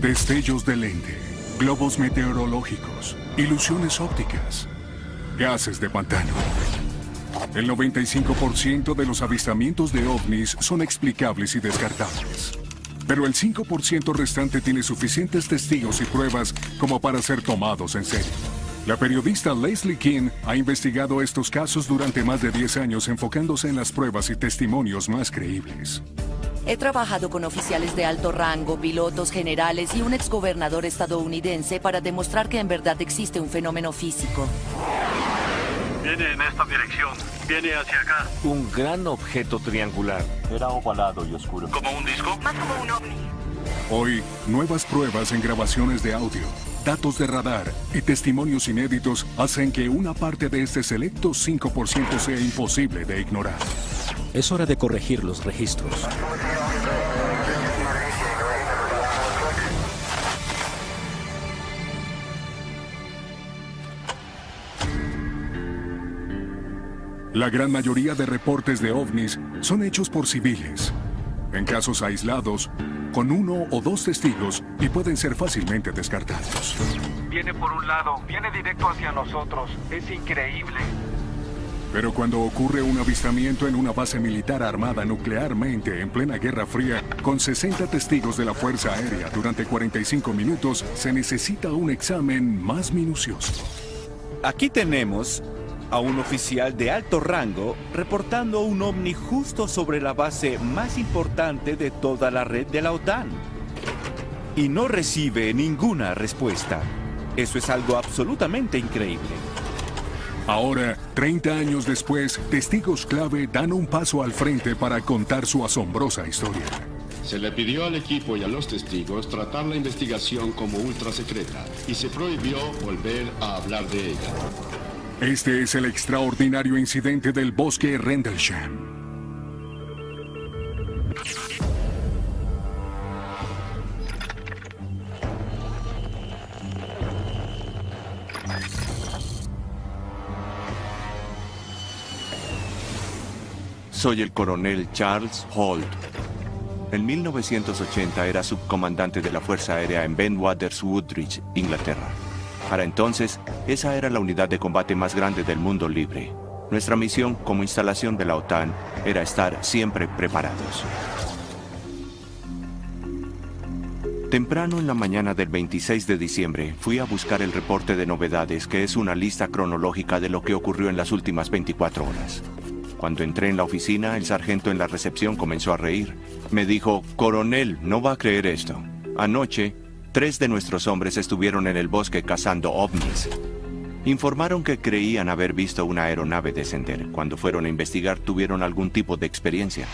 Destellos de lente, globos meteorológicos, ilusiones ópticas, gases de pantano. El 95% de los avistamientos de ovnis son explicables y descartables. Pero el 5% restante tiene suficientes testigos y pruebas como para ser tomados en serio. La periodista Leslie King ha investigado estos casos durante más de 10 años, enfocándose en las pruebas y testimonios más creíbles. He trabajado con oficiales de alto rango, pilotos, generales y un exgobernador estadounidense para demostrar que en verdad existe un fenómeno físico. Viene en esta dirección. Viene hacia acá. Un gran objeto triangular. Era ovalado y oscuro. ¿Como un disco? Más como un ovni. Hoy, nuevas pruebas en grabaciones de audio, datos de radar y testimonios inéditos hacen que una parte de este selecto 5% sea imposible de ignorar. Es hora de corregir los registros. La gran mayoría de reportes de ovnis son hechos por civiles, en casos aislados, con 1 o 2 testigos y pueden ser fácilmente descartados. Viene por un lado. Viene directo hacia nosotros. Es increíble. Pero cuando ocurre un avistamiento en una base militar armada nuclearmente en plena Guerra Fría, con 60 testigos de la Fuerza Aérea durante 45 minutos, se necesita un examen más minucioso. Aquí tenemos a un oficial de alto rango reportando un ovni justo sobre la base más importante de toda la red de la OTAN. Y no recibe ninguna respuesta. Eso es algo absolutamente increíble. Ahora, 30 años después, testigos clave dan un paso al frente para contar su asombrosa historia. Se le pidió al equipo y a los testigos tratar la investigación como ultra secreta y se prohibió volver a hablar de ella. Este es el extraordinario incidente del bosque Rendlesham. Soy el coronel Charles Holt. En 1980 era subcomandante de la Fuerza Aérea en Bentwaters Woodridge, Inglaterra. Para entonces, esa era la unidad de combate más grande del mundo libre. Nuestra misión como instalación de la OTAN era estar siempre preparados. Temprano en la mañana del 26 de diciembre, fui a buscar el reporte de novedades, que es una lista cronológica de lo que ocurrió en las últimas 24 horas. Cuando entré en la oficina, el sargento en la recepción comenzó a reír. Me dijo: «Coronel, no va a creer esto. Anoche, 3 de nuestros hombres estuvieron en el bosque cazando ovnis. Informaron que creían haber visto una aeronave descender. Cuando fueron a investigar, tuvieron algún tipo de experiencia».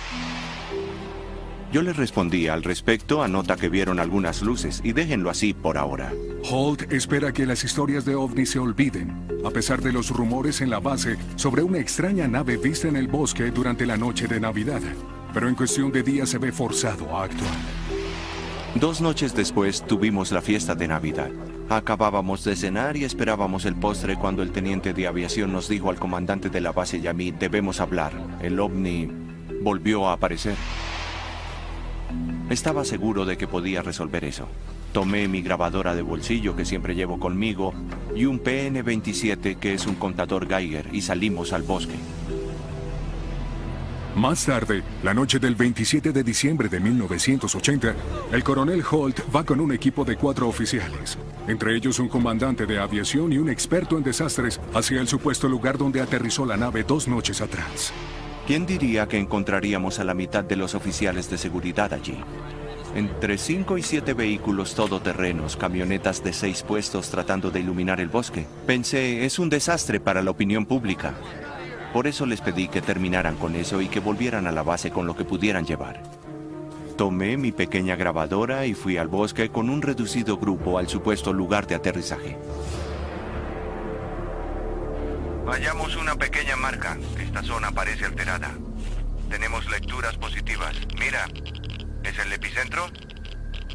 Yo les respondí: al respecto, anota que vieron algunas luces y déjenlo así por ahora. Holt espera que las historias de ovnis se olviden, a pesar de los rumores en la base sobre una extraña nave vista en el bosque durante la noche de Navidad. Pero en cuestión de días se ve forzado a actuar. 2 noches después tuvimos la fiesta de Navidad. Acabábamos de cenar y esperábamos el postre cuando el teniente de aviación nos dijo al comandante de la base y a mí: «Debemos hablar. El ovni volvió a aparecer». Estaba seguro de que podía resolver eso. Tomé mi grabadora de bolsillo que siempre llevo conmigo y un PN-27, que es un contador Geiger, y salimos al bosque. Más tarde, la noche del 27 de diciembre de 1980, el coronel Holt va con un equipo de 4 oficiales, entre ellos un comandante de aviación y un experto en desastres, hacia el supuesto lugar donde aterrizó la nave 2 noches atrás. ¿Quién diría que encontraríamos a la mitad de los oficiales de seguridad allí? Entre 5 y 7 vehículos todoterrenos, camionetas de 6 puestos tratando de iluminar el bosque. Pensé, es un desastre para la opinión pública. Por eso les pedí que terminaran con eso y que volvieran a la base con lo que pudieran llevar. Tomé mi pequeña grabadora y fui al bosque con un reducido grupo al supuesto lugar de aterrizaje. Hallamos una pequeña marca. Esta zona parece alterada. Tenemos lecturas positivas. Mira, ¿es el epicentro?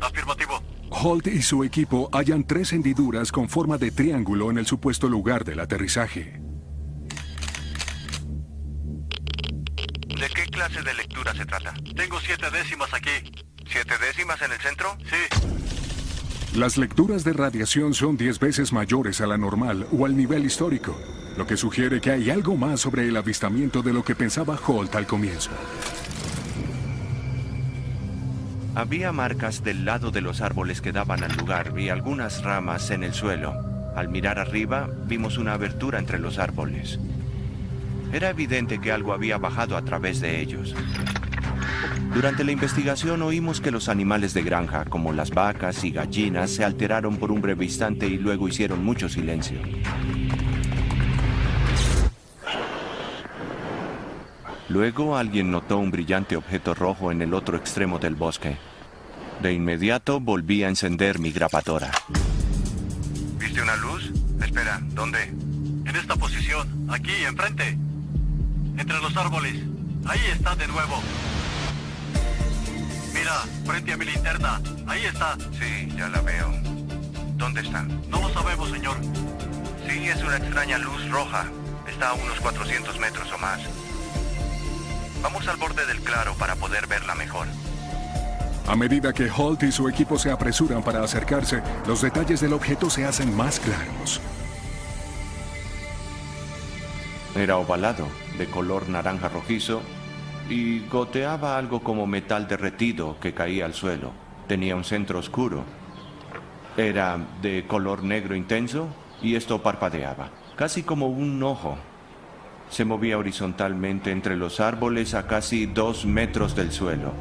Afirmativo. Holt y su equipo hallan 3 hendiduras con forma de triángulo en el supuesto lugar del aterrizaje. ¿De qué clase de lectura se trata? Tengo 7 décimas aquí. 7 décimas en el centro? Sí. Las lecturas de radiación son 10 veces mayores a la normal o al nivel histórico, lo que sugiere que hay algo más sobre el avistamiento de lo que pensaba Holt al comienzo. Había marcas del lado de los árboles que daban al lugar y algunas ramas en el suelo. Al mirar arriba, vimos una abertura entre los árboles. Era evidente que algo había bajado a través de ellos. Durante la investigación oímos que los animales de granja, como las vacas y gallinas, se alteraron por un breve instante y luego hicieron mucho silencio. Luego alguien notó un brillante objeto rojo en el otro extremo del bosque. De inmediato volví a encender mi grabadora. ¿Viste una luz? Espera, ¿dónde? En esta posición, aquí, enfrente. Entre los árboles. Ahí está de nuevo. Mira, frente a mi linterna. Ahí está. Sí, ya la veo. ¿Dónde está? No lo sabemos, señor. Sí, es una extraña luz roja. Está a unos 400 metros o más. Vamos al borde del claro para poder verla mejor. A medida que Holt y su equipo se apresuran para acercarse, los detalles del objeto se hacen más claros. Era ovalado, de color naranja rojizo, y goteaba algo como metal derretido que caía al suelo. Tenía un centro oscuro. Era de color negro intenso y esto parpadeaba, casi como un ojo. Se movía horizontalmente entre los árboles a casi 2 metros del suelo,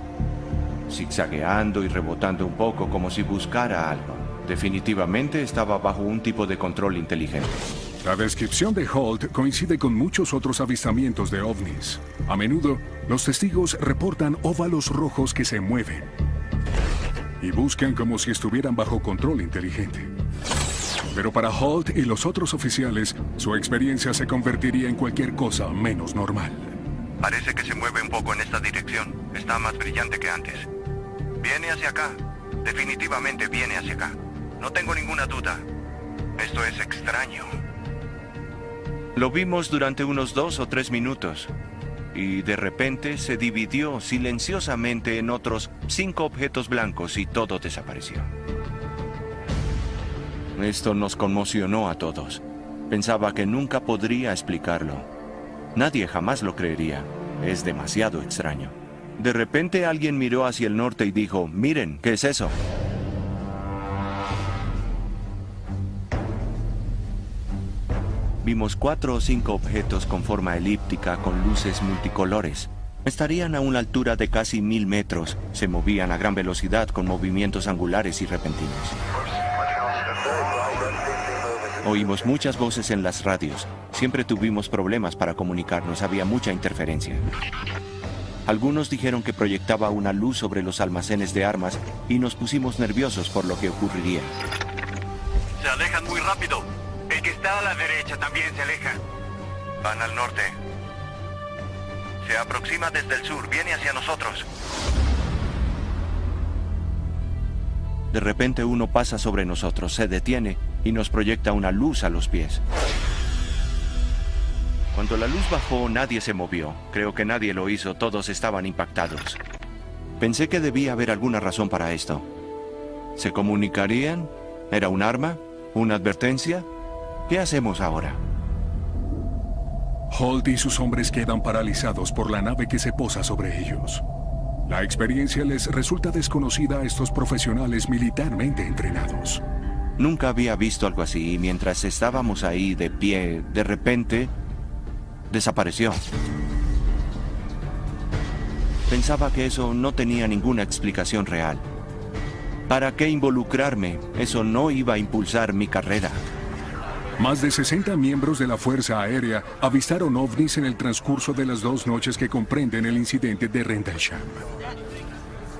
zigzagueando y rebotando un poco como si buscara algo. Definitivamente estaba bajo un tipo de control inteligente. La descripción de Holt coincide con muchos otros avistamientos de ovnis. A menudo, los testigos reportan óvalos rojos que se mueven y buscan como si estuvieran bajo control inteligente. Pero para Holt y los otros oficiales, su experiencia se convertiría en cualquier cosa menos normal. Parece que se mueve un poco en esta dirección. Está más brillante que antes. Viene hacia acá. Definitivamente viene hacia acá. No tengo ninguna duda. Esto es extraño. Lo vimos durante unos 2 o 3 minutos. Y de repente se dividió silenciosamente en otros 5 objetos blancos y todo desapareció. Esto nos conmocionó a todos. Pensaba que nunca podría explicarlo. Nadie jamás lo creería. Es demasiado extraño. De repente alguien miró hacia el norte y dijo, miren, ¿qué es eso? Vimos 4 o 5 objetos con forma elíptica con luces multicolores. Estarían a una altura de casi 1000 metros. Se movían a gran velocidad con movimientos angulares y repentinos. Oímos muchas voces en las radios. Siempre tuvimos problemas para comunicarnos, había mucha interferencia. Algunos dijeron que proyectaba una luz sobre los almacenes de armas y nos pusimos nerviosos por lo que ocurriría. Se alejan muy rápido. El que está a la derecha también se aleja. Van al norte. Se aproxima desde el sur, viene hacia nosotros. De repente uno pasa sobre nosotros, se detiene y nos proyecta una luz a los pies. Cuando la luz bajó, nadie se movió. Creo que nadie lo hizo, todos estaban impactados. Pensé que debía haber alguna razón para esto. ¿Se comunicarían? ¿Era un arma? ¿Una advertencia? ¿Qué hacemos ahora? Holt y sus hombres quedan paralizados por la nave que se posa sobre ellos. La experiencia les resulta desconocida a estos profesionales militarmente entrenados. Nunca había visto algo así y mientras estábamos ahí de pie, de repente, desapareció. Pensaba que eso no tenía ninguna explicación real. ¿Para qué involucrarme? Eso no iba a impulsar mi carrera. Más de 60 miembros de la Fuerza Aérea avistaron ovnis en el transcurso de las 2 noches que comprenden el incidente de Rendlesham.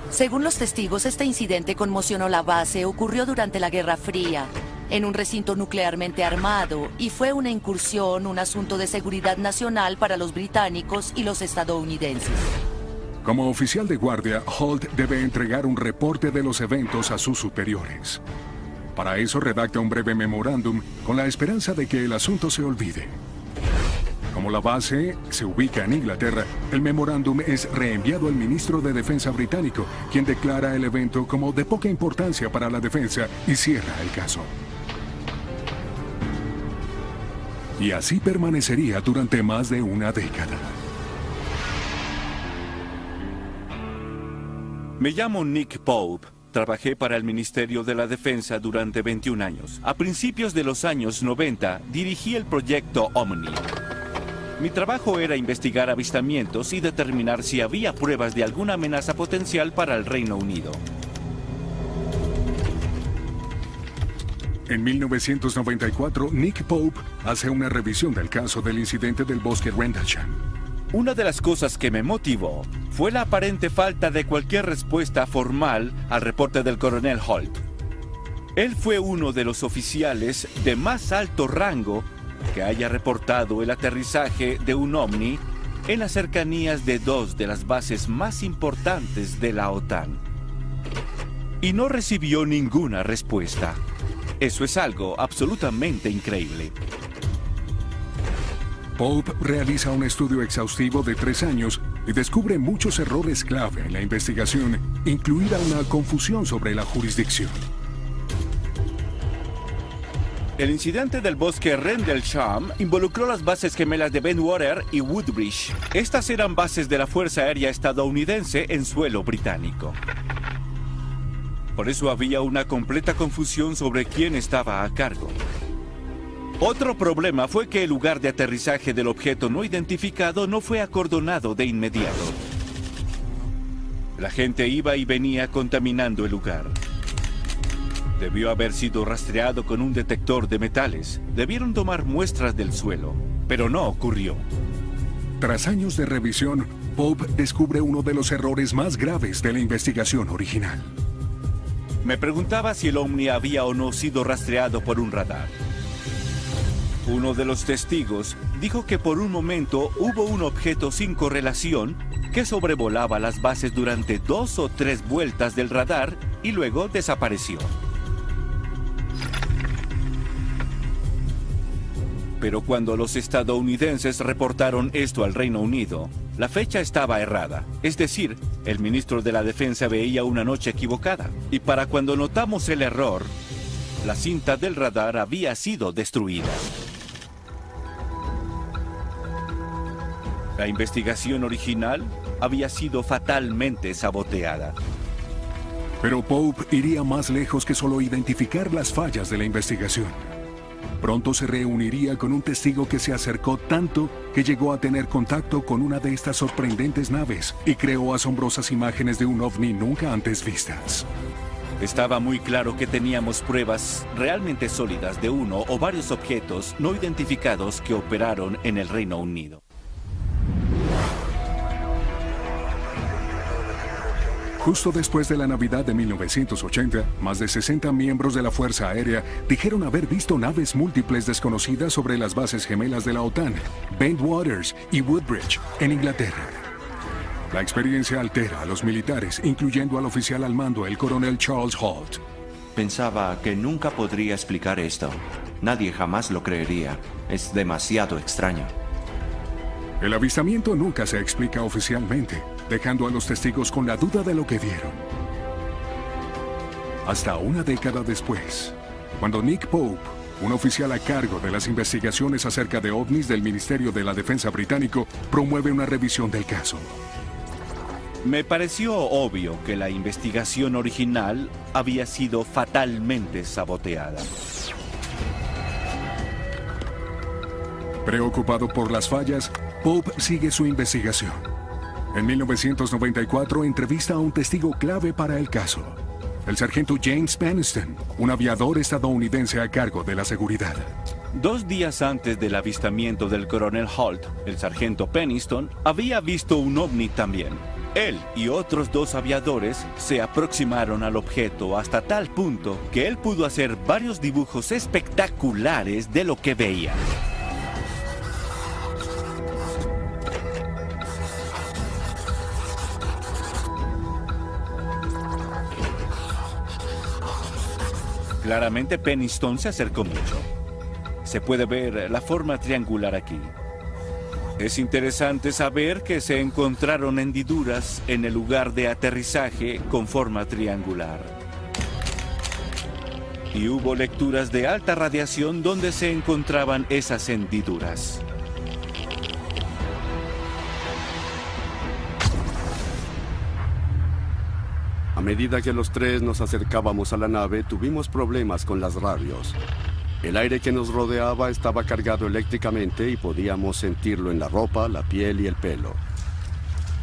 Según los testigos, este incidente conmocionó la base, ocurrió durante la Guerra Fría, en un recinto nuclearmente armado, y fue una incursión, un asunto de seguridad nacional para los británicos y los estadounidenses. Como oficial de guardia, Holt debe entregar un reporte de los eventos a sus superiores. Para eso redacta un breve memorándum con la esperanza de que el asunto se olvide. Como la base se ubica en Inglaterra, el memorándum es reenviado al ministro de Defensa británico, quien declara el evento como de poca importancia para la defensa y cierra el caso. Y así permanecería durante más de una década. Me llamo Nick Pope. Trabajé para el Ministerio de la Defensa durante 21 años. A principios de los años 90, dirigí el proyecto Omni. Mi trabajo era investigar avistamientos y determinar si había pruebas de alguna amenaza potencial para el Reino Unido. En 1994, Nick Pope hace una revisión del caso del incidente del bosque Rendlesham. Una de las cosas que me motivó fue la aparente falta de cualquier respuesta formal al reporte del coronel Holt. Él fue uno de los oficiales de más alto rango que haya reportado el aterrizaje de un ovni en las cercanías de dos de las bases más importantes de la OTAN. Y no recibió ninguna respuesta. Eso es algo absolutamente increíble. Pope realiza un estudio exhaustivo de 3 años y descubre muchos errores clave en la investigación, incluida una confusión sobre la jurisdicción. El incidente del bosque Rendlesham involucró las bases gemelas de Bentwater y Woodbridge. Estas eran bases de la Fuerza Aérea estadounidense en suelo británico. Por eso había una completa confusión sobre quién estaba a cargo. Otro problema fue que el lugar de aterrizaje del objeto no identificado no fue acordonado de inmediato. La gente iba y venía contaminando el lugar. Debió haber sido rastreado con un detector de metales. Debieron tomar muestras del suelo, pero no ocurrió. Tras años de revisión, Pope descubre uno de los errores más graves de la investigación original. Me preguntaba si el ovni había o no sido rastreado por un radar. Uno de los testigos dijo que por un momento hubo un objeto sin correlación que sobrevolaba las bases durante 2 o 3 vueltas del radar y luego desapareció. Pero cuando los estadounidenses reportaron esto al Reino Unido, la fecha estaba errada. Es decir, el ministro de la Defensa veía una noche equivocada. Y para cuando notamos el error, la cinta del radar había sido destruida. La investigación original había sido fatalmente saboteada. Pero Pope iría más lejos que solo identificar las fallas de la investigación. Pronto se reuniría con un testigo que se acercó tanto que llegó a tener contacto con una de estas sorprendentes naves y creó asombrosas imágenes de un ovni nunca antes vistas. Estaba muy claro que teníamos pruebas realmente sólidas de uno o varios objetos no identificados que operaron en el Reino Unido. Justo después de la Navidad de 1980, más de 60 miembros de la Fuerza Aérea dijeron haber visto naves múltiples desconocidas sobre las bases gemelas de la OTAN, Bentwater y Woodbridge, en Inglaterra. La experiencia altera a los militares, incluyendo al oficial al mando, el coronel Charles Holt. Pensaba que nunca podría explicar esto. Nadie jamás lo creería. Es demasiado extraño. El avistamiento nunca se explica oficialmente, dejando a los testigos con la duda de lo que vieron. Hasta una década después, cuando Nick Pope, un oficial a cargo de las investigaciones acerca de ovnis del Ministerio de la Defensa británico, promueve una revisión del caso. Me pareció obvio que la investigación original había sido fatalmente saboteada. Preocupado por las fallas, Pope sigue su investigación. En 1994 entrevista a un testigo clave para el caso, el sargento James Peniston, un aviador estadounidense a cargo de la seguridad. 2 días antes del avistamiento del coronel Holt, el sargento Peniston había visto un ovni también. Él y otros 2 aviadores se aproximaron al objeto hasta tal punto que él pudo hacer varios dibujos espectaculares de lo que veía. Claramente Peniston se acercó mucho. Se puede ver la forma triangular aquí. Es interesante saber que se encontraron hendiduras en el lugar de aterrizaje con forma triangular. Y hubo lecturas de alta radiación donde se encontraban esas hendiduras. A medida que los tres nos acercábamos a la nave, tuvimos problemas con las radios. El aire que nos rodeaba estaba cargado eléctricamente y podíamos sentirlo en la ropa, la piel y el pelo.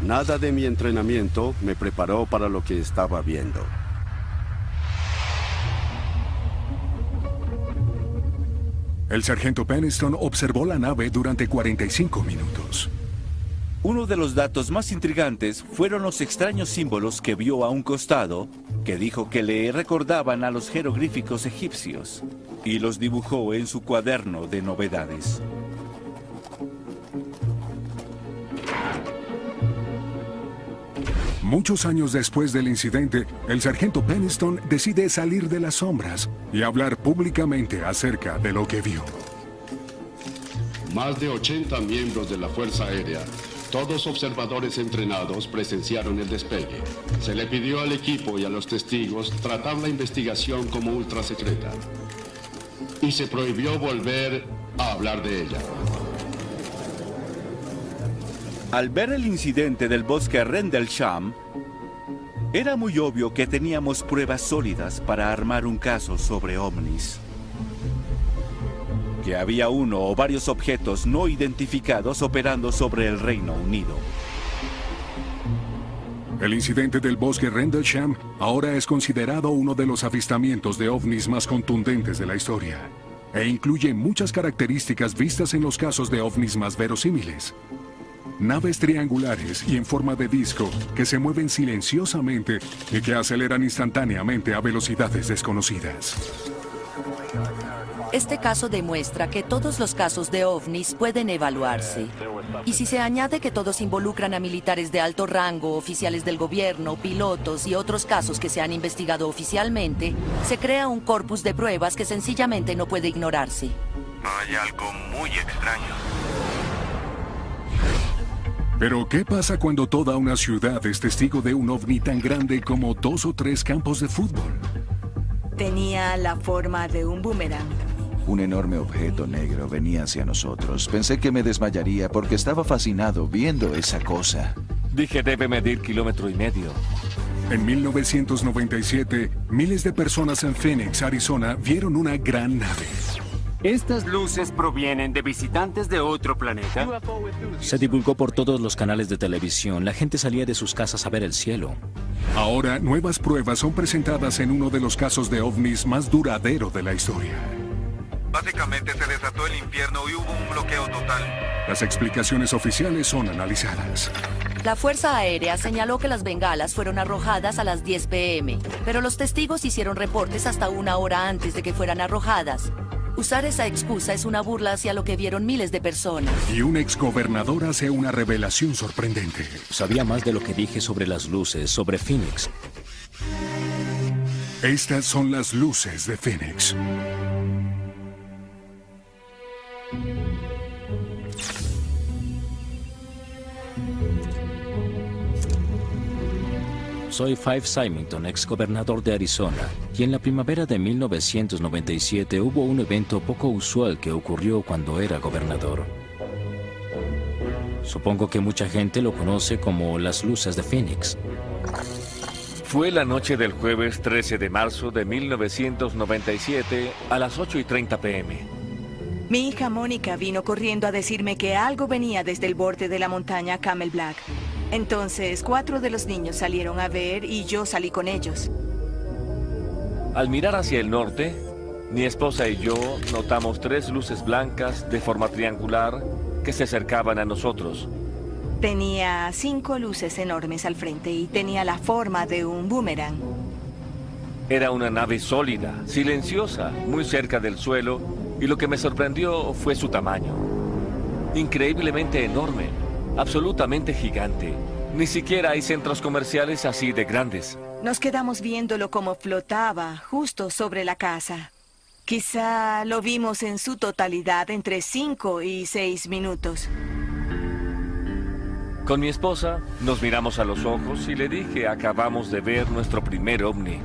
Nada de mi entrenamiento me preparó para lo que estaba viendo. El sargento Peniston observó la nave durante 45 minutos. Uno de los datos más intrigantes fueron los extraños símbolos que vio a un costado, que dijo que le recordaban a los jeroglíficos egipcios, y los dibujó en su cuaderno de novedades. Muchos años después del incidente, el sargento Peniston decide salir de las sombras y hablar públicamente acerca de lo que vio. Más de 80 miembros de la Fuerza Aérea, todos observadores entrenados, presenciaron el despegue. Se le pidió al equipo y a los testigos tratar la investigación como ultra secreta. Y se prohibió volver a hablar de ella. Al ver el incidente del bosque Rendlesham, era muy obvio que teníamos pruebas sólidas para armar un caso sobre ovnis. Que había uno o varios objetos no identificados operando sobre el Reino Unido. El incidente del bosque Rendlesham ahora es considerado uno de los avistamientos de ovnis más contundentes de la historia, e incluye muchas características vistas en los casos de ovnis más verosímiles. Naves triangulares y en forma de disco que se mueven silenciosamente y que aceleran instantáneamente a velocidades desconocidas. Este caso demuestra que todos los casos de ovnis pueden evaluarse. Y si se añade que todos involucran a militares de alto rango, oficiales del gobierno, pilotos y otros casos que se han investigado oficialmente, se crea un corpus de pruebas que sencillamente no puede ignorarse. Hay algo muy extraño. Pero, ¿qué pasa cuando toda una ciudad es testigo de un ovni tan grande como 2 o 3 campos de fútbol? Tenía la forma de un boomerang. Un enorme objeto negro venía hacia nosotros. Pensé que me desmayaría porque estaba fascinado viendo esa cosa. Dije, debe medir 1,5 kilómetros. En 1997, miles de personas en Phoenix, Arizona, vieron una gran nave. ¿Estas luces provienen de visitantes de otro planeta? Se divulgó por todos los canales de televisión. La gente salía de sus casas a ver el cielo. Ahora, nuevas pruebas son presentadas en uno de los casos de ovnis más duradero de la historia. Básicamente se desató el infierno y hubo un bloqueo total. Las explicaciones oficiales son analizadas. La Fuerza Aérea señaló que las bengalas fueron arrojadas a las 10 p.m., pero los testigos hicieron reportes hasta 1 hora antes de que fueran arrojadas. Usar esa excusa es una burla hacia lo que vieron miles de personas. Y un exgobernador hace una revelación sorprendente. Sabía más de lo que dije sobre las luces, sobre Phoenix. Estas son las luces de Phoenix. Soy Fife Symington, exgobernador de Arizona, y en la primavera de 1997 hubo un evento poco usual que ocurrió cuando era gobernador. Supongo que mucha gente lo conoce como las luces de Phoenix. Fue la noche del jueves 13 de marzo de 1997 a las 8:30 p.m. Mi hija Mónica vino corriendo a decirme que algo venía desde el borde de la montaña Camel Black. Entonces, 4 de los niños salieron a ver y yo salí con ellos. Al mirar hacia el norte, mi esposa y yo notamos 3 luces blancas de forma triangular que se acercaban a nosotros. Tenía 5 luces enormes al frente y tenía la forma de un boomerang. Era una nave sólida, silenciosa, muy cerca del suelo, y lo que me sorprendió fue su tamaño. Increíblemente enorme, absolutamente gigante. Ni siquiera hay centros comerciales así de grandes. Nos quedamos viéndolo como flotaba justo sobre la casa. Quizá lo vimos en su totalidad entre 5 y 6 minutos. Con mi esposa nos miramos a los ojos y le dije, acabamos de ver nuestro primer ovni.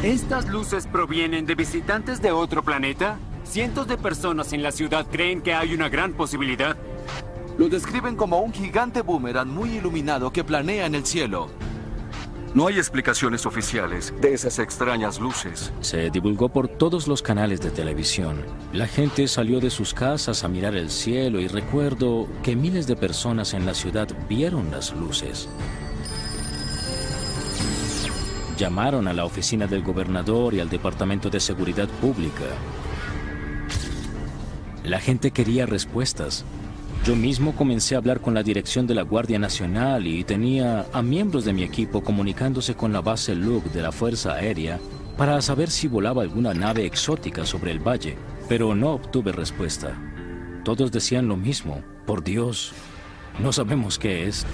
¿Estas luces provienen de visitantes de otro planeta? Cientos de personas en la ciudad creen que hay una gran posibilidad. Lo describen como un gigante boomerang muy iluminado que planea en el cielo. No hay explicaciones oficiales de esas extrañas luces. Se divulgó por todos los canales de televisión. La gente salió de sus casas a mirar el cielo y recuerdo que miles de personas en la ciudad vieron las luces. Llamaron a la oficina del gobernador y al Departamento de Seguridad Pública. La gente quería respuestas. Yo mismo comencé a hablar con la dirección de la Guardia Nacional y tenía a miembros de mi equipo comunicándose con la base Luke de la Fuerza Aérea para saber si volaba alguna nave exótica sobre el valle, pero no obtuve respuesta. Todos decían lo mismo. Por Dios, no sabemos qué es.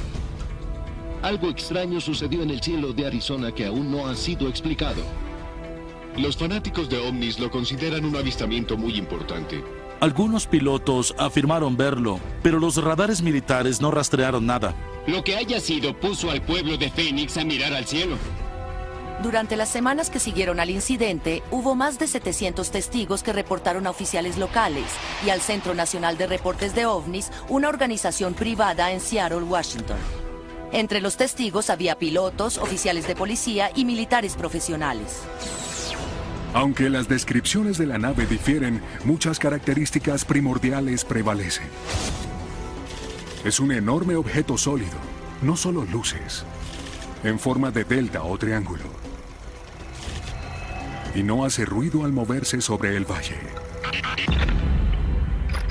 Algo extraño sucedió en el cielo de Arizona que aún no ha sido explicado. Los fanáticos de ovnis lo consideran un avistamiento muy importante. Algunos pilotos afirmaron verlo, pero los radares militares no rastrearon nada. Lo que haya sido puso al pueblo de Phoenix a mirar al cielo. Durante las semanas que siguieron al incidente, hubo más de 700 testigos que reportaron a oficiales locales y al Centro Nacional de Reportes de OVNIs, una organización privada en Seattle, Washington. Entre los testigos había pilotos, oficiales de policía y militares profesionales. Aunque las descripciones de la nave difieren, muchas características primordiales prevalecen. Es un enorme objeto sólido, no solo luces, en forma de delta o triángulo. Y no hace ruido al moverse sobre el valle.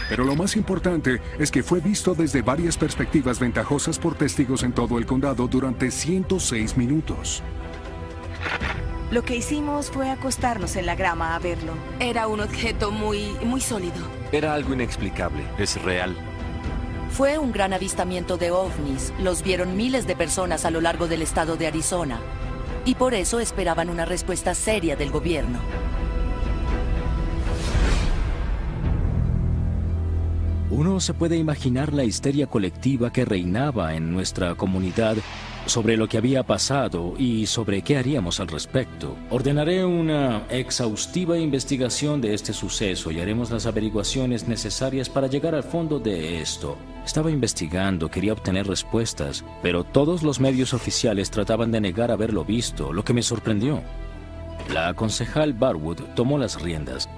Pero lo más importante es que fue visto desde varias perspectivas ventajosas por testigos en todo el condado durante 106 minutos. Lo que hicimos fue acostarnos en la grama a verlo. Era un objeto muy sólido. Era algo inexplicable. Es real. Fue un gran avistamiento de ovnis. Los vieron miles de personas a lo largo del estado de Arizona. Y por eso esperaban una respuesta seria del gobierno. Uno se puede imaginar la histeria colectiva que reinaba en nuestra comunidad sobre lo que había pasado y sobre qué haríamos al respecto. Ordenaré una exhaustiva investigación de este suceso y haremos las averiguaciones necesarias para llegar al fondo de esto. Estaba investigando, quería obtener respuestas, pero todos los medios oficiales trataban de negar haberlo visto, lo que me sorprendió. La concejal Barwood tomó las riendas.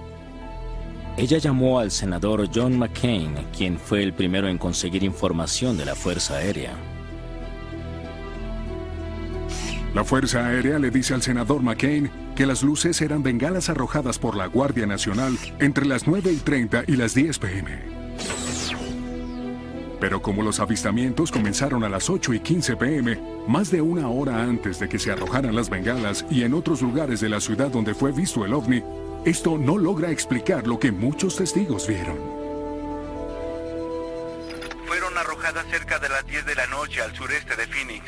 Ella llamó al senador John McCain, quien fue el primero en conseguir información de la Fuerza Aérea. La Fuerza Aérea le dice al senador McCain que las luces eran bengalas arrojadas por la Guardia Nacional entre las 9:30 y las 10 p.m. Pero como los avistamientos comenzaron a las 8:15 p.m., más de una hora antes de que se arrojaran las bengalas y en otros lugares de la ciudad donde fue visto el ovni, esto no logra explicar lo que muchos testigos vieron. Fueron arrojadas cerca de las 10 de la noche al sureste de Phoenix.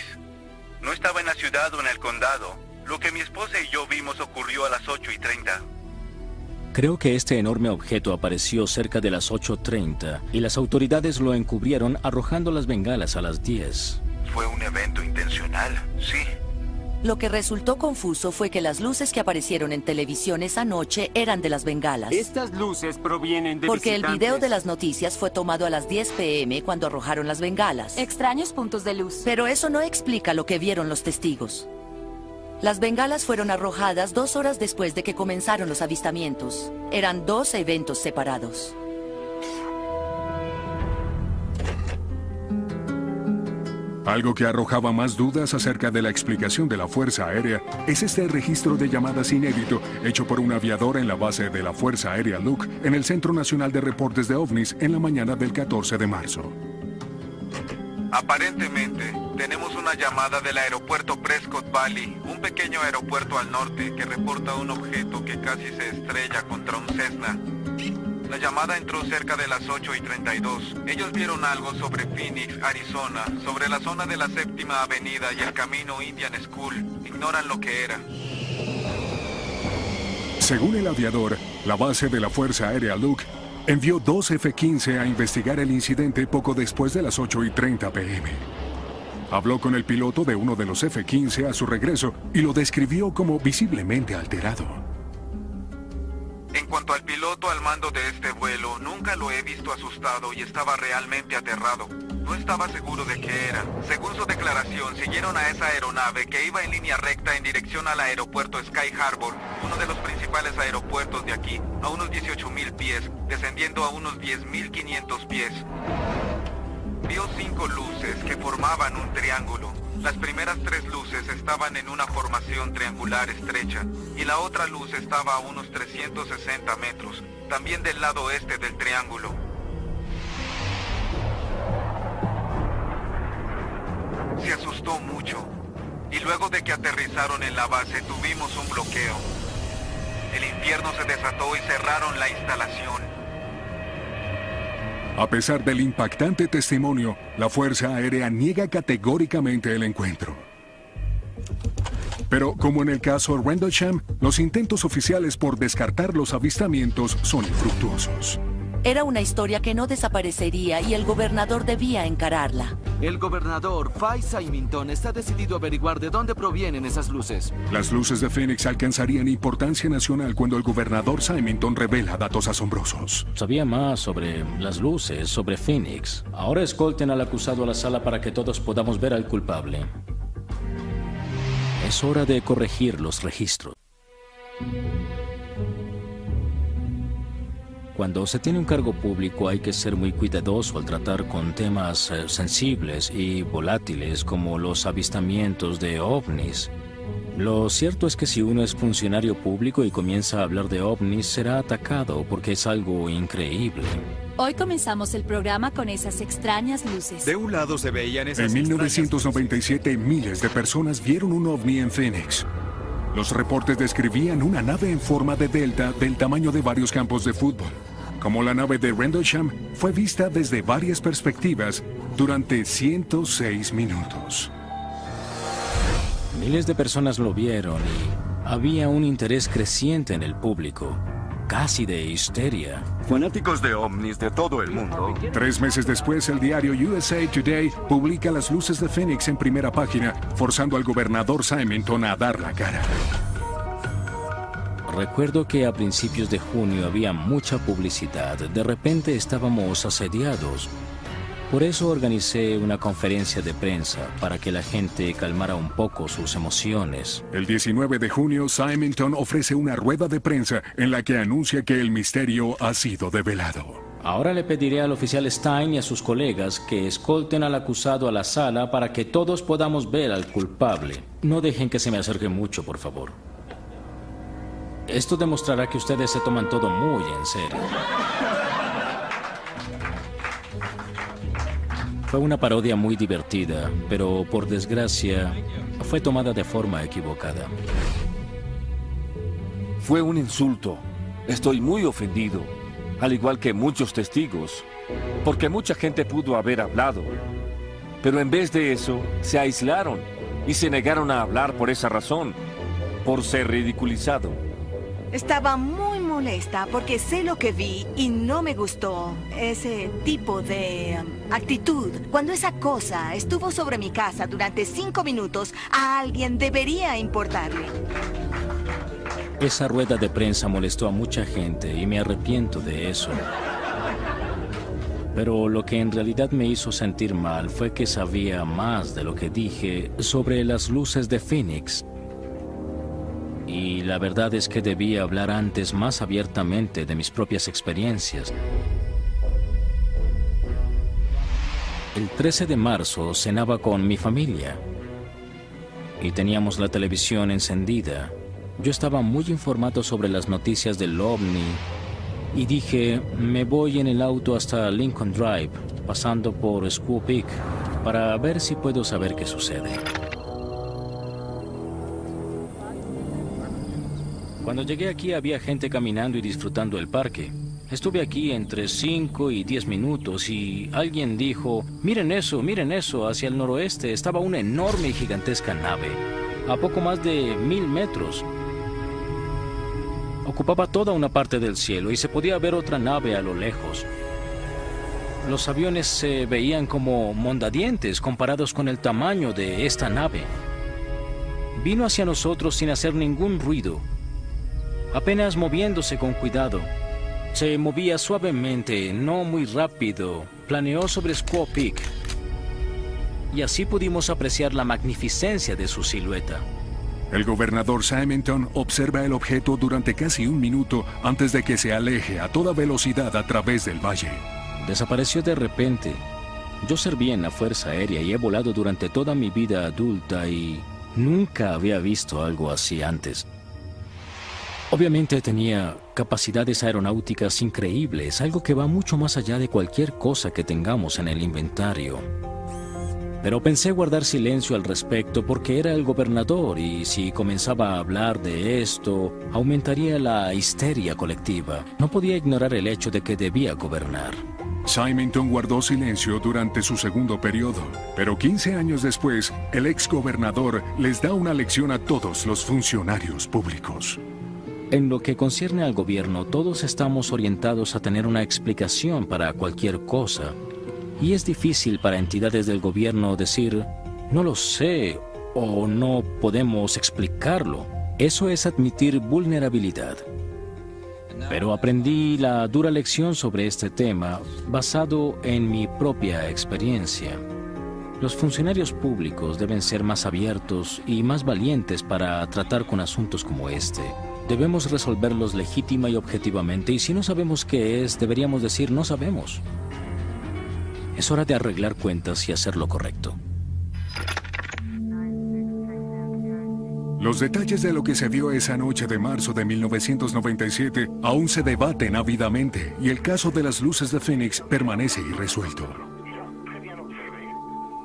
No estaba en la ciudad o en el condado. Lo que mi esposa y yo vimos ocurrió a las 8:30. Creo que este enorme objeto apareció cerca de las 8:30 y las autoridades lo encubrieron arrojando las bengalas a las 10. Fue un evento intencional, sí. Lo que resultó confuso fue que las luces que aparecieron en televisión esa noche eran de las bengalas. Estas luces provienen de Porque el visitantes. video de las noticias fue tomado a las 10 p.m. cuando arrojaron las bengalas. Extraños puntos de luz. Pero eso no explica lo que vieron los testigos. Las bengalas fueron arrojadas 2 horas después de que comenzaron los avistamientos. Eran 2 eventos separados. Algo que arrojaba más dudas acerca de la explicación de la Fuerza Aérea es este registro de llamadas inédito hecho por un aviador en la base de la Fuerza Aérea Luke en el Centro Nacional de Reportes de OVNIs en la mañana del 14 de marzo. Aparentemente, tenemos una llamada del aeropuerto Prescott Valley, un pequeño aeropuerto al norte que reporta un objeto que casi se estrella contra un Cessna. La llamada entró cerca de las 8:32. Ellos vieron algo sobre Phoenix, Arizona, sobre la zona de la 7ª Avenida y el camino Indian School. Ignoran lo que era. Según el aviador, la base de la Fuerza Aérea Luke envió 2 F-15 a investigar el incidente poco después de las 8:30 p.m. Habló con el piloto de uno de los F-15 a su regreso y lo describió como visiblemente alterado. En cuanto al piloto al mando de este vuelo, nunca lo he visto asustado y estaba realmente aterrado. No estaba seguro de qué era. Según su declaración, siguieron a esa aeronave que iba en línea recta en dirección al aeropuerto Sky Harbor, uno de los principales aeropuertos de aquí, a unos 18,000 pies, descendiendo a unos 10,500 pies. Vio 5 luces que formaban un triángulo. Las primeras 3 luces estaban en una formación triangular estrecha y la otra luz estaba a unos 360 metros, también del lado este del triángulo. Se asustó mucho y luego de que aterrizaron en la base tuvimos un bloqueo. El infierno se desató y cerraron la instalación. A pesar del impactante testimonio, la Fuerza Aérea niega categóricamente el encuentro. Pero, como en el caso Rendlesham, los intentos oficiales por descartar los avistamientos son infructuosos. Era una historia que no desaparecería y el gobernador debía encararla. El gobernador Fay Symington está decidido a averiguar de dónde provienen esas luces. Las luces de Phoenix alcanzarían importancia nacional cuando el gobernador Symington revela datos asombrosos. Sabía más sobre las luces, sobre Phoenix. Ahora escolten al acusado a la sala para que todos podamos ver al culpable. Es hora de corregir los registros. Cuando se tiene un cargo público hay que ser muy cuidadoso al tratar con temas sensibles y volátiles como los avistamientos de ovnis. Lo cierto es que si uno es funcionario público y comienza a hablar de ovnis, será atacado porque es algo increíble. Hoy comenzamos el programa con esas extrañas luces. De un lado se veían esas En 1997, miles de personas vieron un ovni en Phoenix. Los reportes describían una nave en forma de delta del tamaño de varios campos de fútbol. Como la nave de Rendlesham, fue vista desde varias perspectivas durante 106 minutos. Miles de personas lo vieron y había un interés creciente en el público, casi de histeria. Fanáticos de ovnis de todo el mundo. 3 meses después, el diario USA Today publica las luces de Phoenix en primera página, forzando al gobernador Symington a dar la cara. Recuerdo que a principios de junio había mucha publicidad. De repente estábamos asediados. Por eso organicé una conferencia de prensa para que la gente calmara un poco sus emociones. El 19 de junio, Symington ofrece una rueda de prensa en la que anuncia que el misterio ha sido develado. Ahora le pediré al oficial Stein y a sus colegas que escolten al acusado a la sala para que todos podamos ver al culpable. No dejen que se me acerque mucho, por favor. Esto demostrará que ustedes se toman todo muy en serio. Fue una parodia muy divertida, pero por desgracia fue tomada de forma equivocada. Fue un insulto. Estoy muy ofendido, al igual que muchos testigos, porque mucha gente pudo haber hablado. Pero en vez de eso, se aislaron y se negaron a hablar por esa razón, por ser ridiculizado. Estaba muy molesta porque sé lo que vi y no me gustó ese tipo de actitud. Cuando esa cosa estuvo sobre mi casa durante 5 minutos, a alguien debería importarle. Esa rueda de prensa molestó a mucha gente y me arrepiento de eso. Pero lo que en realidad me hizo sentir mal fue que sabía más de lo que dije sobre las luces de Phoenix. Y la verdad es que debía hablar antes más abiertamente de mis propias experiencias. El 13 de marzo cenaba con mi familia y teníamos la televisión encendida. Yo estaba muy informado sobre las noticias del ovni y dije, me voy en el auto hasta Lincoln Drive, pasando por Squaw Peak, para ver si puedo saber qué sucede. Cuando llegué aquí había gente caminando y disfrutando el parque. Estuve aquí entre 5 y 10 minutos y alguien dijo, miren eso, hacia el noroeste estaba una enorme y gigantesca nave, a poco más de 1000 metros. Ocupaba toda una parte del cielo y se podía ver otra nave a lo lejos. Los aviones se veían como mondadientes comparados con el tamaño de esta nave. Vino hacia nosotros sin hacer ningún ruido, apenas moviéndose con cuidado. Se movía suavemente, no muy rápido. Planeó sobre Squaw Peak. Y así pudimos apreciar la magnificencia de su silueta. El gobernador Simonton observa el objeto durante casi un minuto antes de que se aleje a toda velocidad a través del valle. Desapareció de repente. Yo serví en la Fuerza Aérea y he volado durante toda mi vida adulta y nunca había visto algo así antes. Obviamente tenía capacidades aeronáuticas increíbles, algo que va mucho más allá de cualquier cosa que tengamos en el inventario. Pero pensé guardar silencio al respecto porque era el gobernador y si comenzaba a hablar de esto, aumentaría la histeria colectiva. No podía ignorar el hecho de que debía gobernar. Simonton guardó silencio durante su segundo periodo, pero 15 años después, el exgobernador les da una lección a todos los funcionarios públicos. En lo que concierne al gobierno, todos estamos orientados a tener una explicación para cualquier cosa. Y es difícil para entidades del gobierno decir, no lo sé o no podemos explicarlo. Eso es admitir vulnerabilidad. Pero aprendí la dura lección sobre este tema basado en mi propia experiencia. Los funcionarios públicos deben ser más abiertos y más valientes para tratar con asuntos como este. Debemos resolverlos legítima y objetivamente y si no sabemos qué es, deberíamos decir no sabemos. Es hora de arreglar cuentas y hacer lo correcto. Los detalles de lo que se vio esa noche de marzo de 1997 aún se debaten ávidamente y el caso de las luces de Phoenix permanece irresuelto.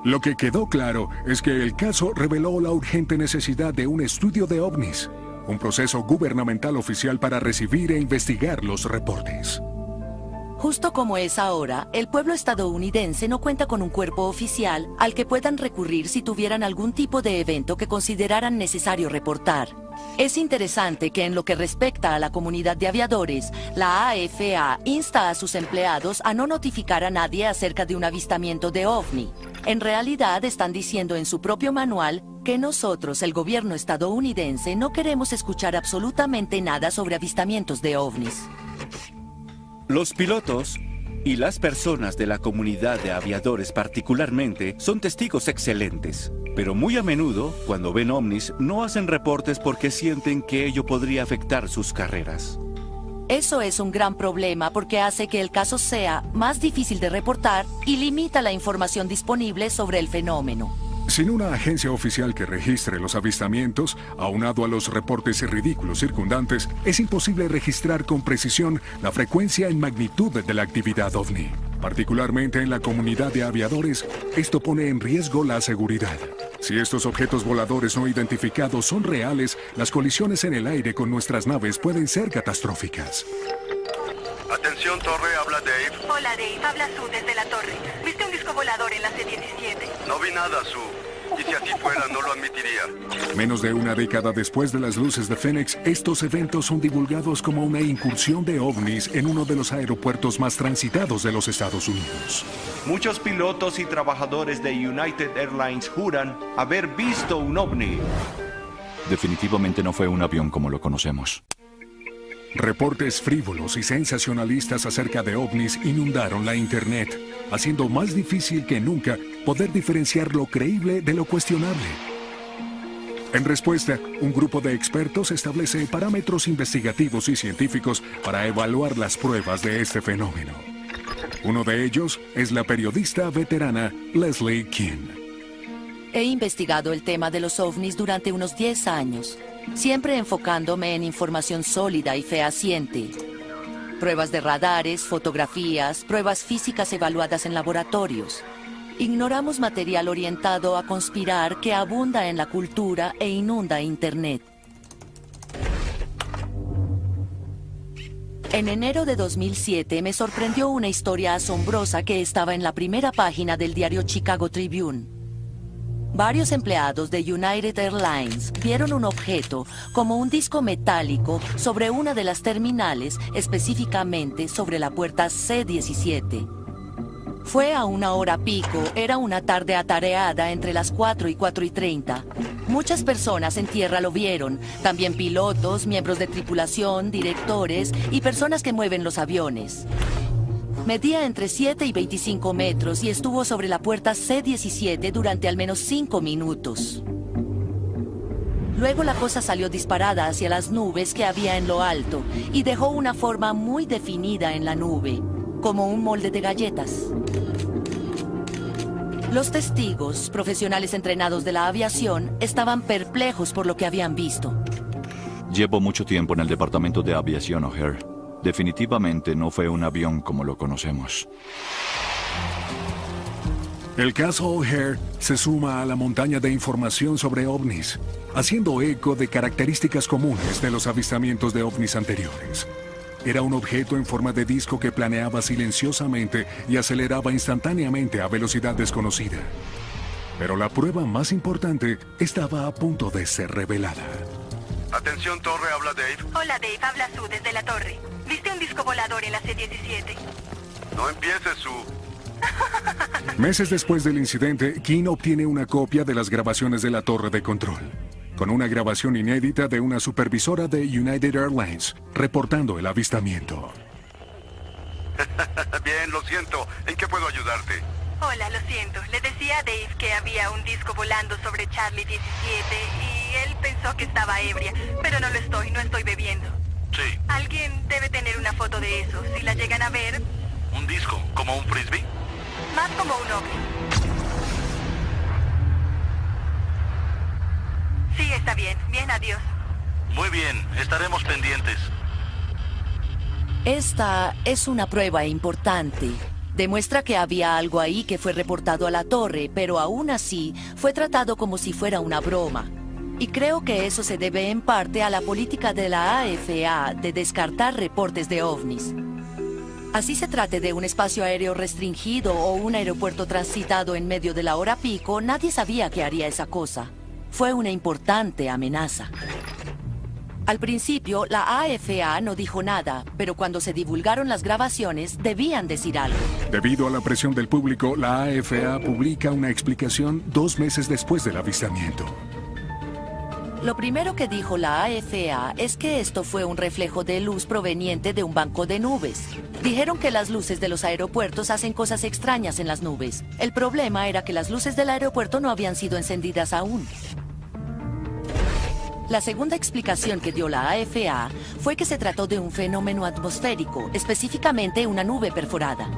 Lo que quedó claro es que el caso reveló la urgente necesidad de un estudio de ovnis, un proceso gubernamental oficial para recibir e investigar los reportes. Justo como es ahora, el pueblo estadounidense no cuenta con un cuerpo oficial al que puedan recurrir si tuvieran algún tipo de evento que consideraran necesario reportar. Es interesante que en lo que respecta a la comunidad de aviadores, la AFA insta a sus empleados a no notificar a nadie acerca de un avistamiento de ovni. En realidad están diciendo en su propio manual que nosotros, el gobierno estadounidense, no queremos escuchar absolutamente nada sobre avistamientos de ovnis. Los pilotos y las personas de la comunidad de aviadores particularmente son testigos excelentes, pero muy a menudo, cuando ven ovnis, no hacen reportes porque sienten que ello podría afectar sus carreras. Eso es un gran problema porque hace que el caso sea más difícil de reportar y limita la información disponible sobre el fenómeno. Sin una agencia oficial que registre los avistamientos, aunado a los reportes ridículos circundantes, es imposible registrar con precisión la frecuencia y magnitud de la actividad ovni. Particularmente en la comunidad de aviadores, esto pone en riesgo la seguridad. Si estos objetos voladores no identificados son reales, las colisiones en el aire con nuestras naves pueden ser catastróficas. Atención, torre, habla Dave. Hola, Dave. Habla Sue desde la torre. ¿Viste un disco volador en la C-17? No vi nada, Sue. Y si así fuera, no lo admitiría. Menos de una década después de las luces de Phoenix, estos eventos son divulgados como una incursión de ovnis en uno de los aeropuertos más transitados de los Estados Unidos. Muchos pilotos y trabajadores de United Airlines juran haber visto un ovni. Definitivamente no fue un avión como lo conocemos. Reportes frívolos y sensacionalistas acerca de ovnis inundaron la Internet, haciendo más difícil que nunca poder diferenciar lo creíble de lo cuestionable. En respuesta, un grupo de expertos establece parámetros investigativos y científicos para evaluar las pruebas de este fenómeno. Uno de ellos es la periodista veterana Leslie Kean. He investigado el tema de los ovnis durante unos 10 años, siempre enfocándome en información sólida y fehaciente. Pruebas de radares, fotografías, pruebas físicas evaluadas en laboratorios. Ignoramos material orientado a conspirar que abunda en la cultura e inunda Internet. En enero de 2007 me sorprendió una historia asombrosa que estaba en la primera página del diario Chicago Tribune. Varios empleados de United Airlines vieron un objeto como un disco metálico sobre una de las terminales, específicamente sobre la puerta C-17. Fue a una hora pico, era una tarde atareada entre las 4 y 4:30. Muchas personas en tierra lo vieron, también pilotos, miembros de tripulación, directores y personas que mueven los aviones. Medía entre 7 y 25 metros y estuvo sobre la puerta C-17 durante al menos 5 minutos. Luego la cosa salió disparada hacia las nubes que había en lo alto y dejó una forma muy definida en la nube, como un molde de galletas. Los testigos, profesionales entrenados de la aviación, estaban perplejos por lo que habían visto. Llevo mucho tiempo en el departamento de aviación, O'Hare. Definitivamente no fue un avión como lo conocemos. El caso O'Hare se suma a la montaña de información sobre ovnis, haciendo eco de características comunes de los avistamientos de ovnis anteriores. Era un objeto en forma de disco que planeaba silenciosamente y aceleraba instantáneamente a velocidad desconocida. Pero la prueba más importante estaba a punto de ser revelada. Atención, Torre, habla Dave. Hola, Dave, habla Sue desde la torre. ¿Viste un disco volador en la C-17? No empieces, Sue. Meses después del incidente, King obtiene una copia de las grabaciones de la torre de control, con una grabación inédita de una supervisora de United Airlines, reportando el avistamiento. Bien, lo siento. ¿En qué puedo ayudarte? Hola, lo siento. Le decía a Dave que había un disco volando sobre Charlie 17 y él pensó que estaba ebria, pero no lo estoy, no estoy bebiendo. Sí. Alguien debe tener una foto de eso. Si la llegan a ver... ¿Un disco? ¿Como un frisbee? Más como un ovni. Sí, está bien. Bien, adiós. Muy bien, estaremos pendientes. Esta es una prueba importante. Demuestra que había algo ahí que fue reportado a la torre, pero aún así fue tratado como si fuera una broma. Y creo que eso se debe en parte a la política de la AFA de descartar reportes de ovnis. Así se trate de un espacio aéreo restringido o un aeropuerto transitado en medio de la hora pico, nadie sabía que haría esa cosa. Fue una importante amenaza. Al principio, la AFA no dijo nada, pero cuando se divulgaron las grabaciones, debían decir algo. Debido a la presión del público, la AFA publica una explicación 2 meses después del avistamiento. Lo primero que dijo la AFA es que esto fue un reflejo de luz proveniente de un banco de nubes. Dijeron que las luces de los aeropuertos hacen cosas extrañas en las nubes. El problema era que las luces del aeropuerto no habían sido encendidas aún. La segunda explicación que dio la AFA fue que se trató de un fenómeno atmosférico, específicamente una nube perforada.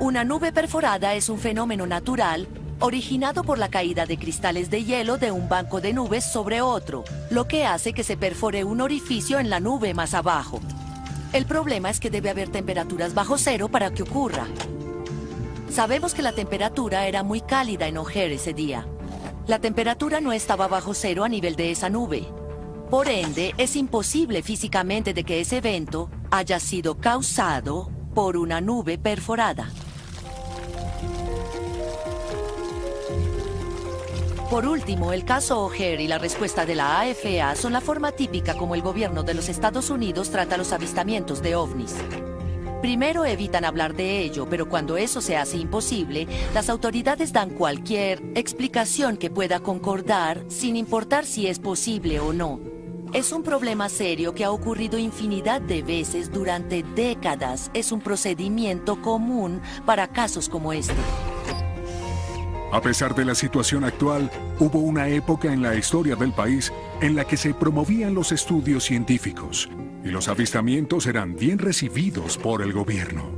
Una nube perforada es un fenómeno natural originado por la caída de cristales de hielo de un banco de nubes sobre otro, lo que hace que se perfore un orificio en la nube más abajo. El problema es que debe haber temperaturas bajo cero para que ocurra. Sabemos que la temperatura era muy cálida en O'Hare ese día. La temperatura no estaba bajo cero a nivel de esa nube. Por ende, es imposible físicamente de que ese evento haya sido causado por una nube perforada. Por último, el caso O'Hare y la respuesta de la AFA son la forma típica como el gobierno de los Estados Unidos trata los avistamientos de ovnis. Primero evitan hablar de ello, pero cuando eso se hace imposible, las autoridades dan cualquier explicación que pueda concordar, sin importar si es posible o no. Es un problema serio que ha ocurrido infinidad de veces durante décadas. Es un procedimiento común para casos como este. A pesar de la situación actual, hubo una época en la historia del país en la que se promovían los estudios científicos y los avistamientos eran bien recibidos por el gobierno.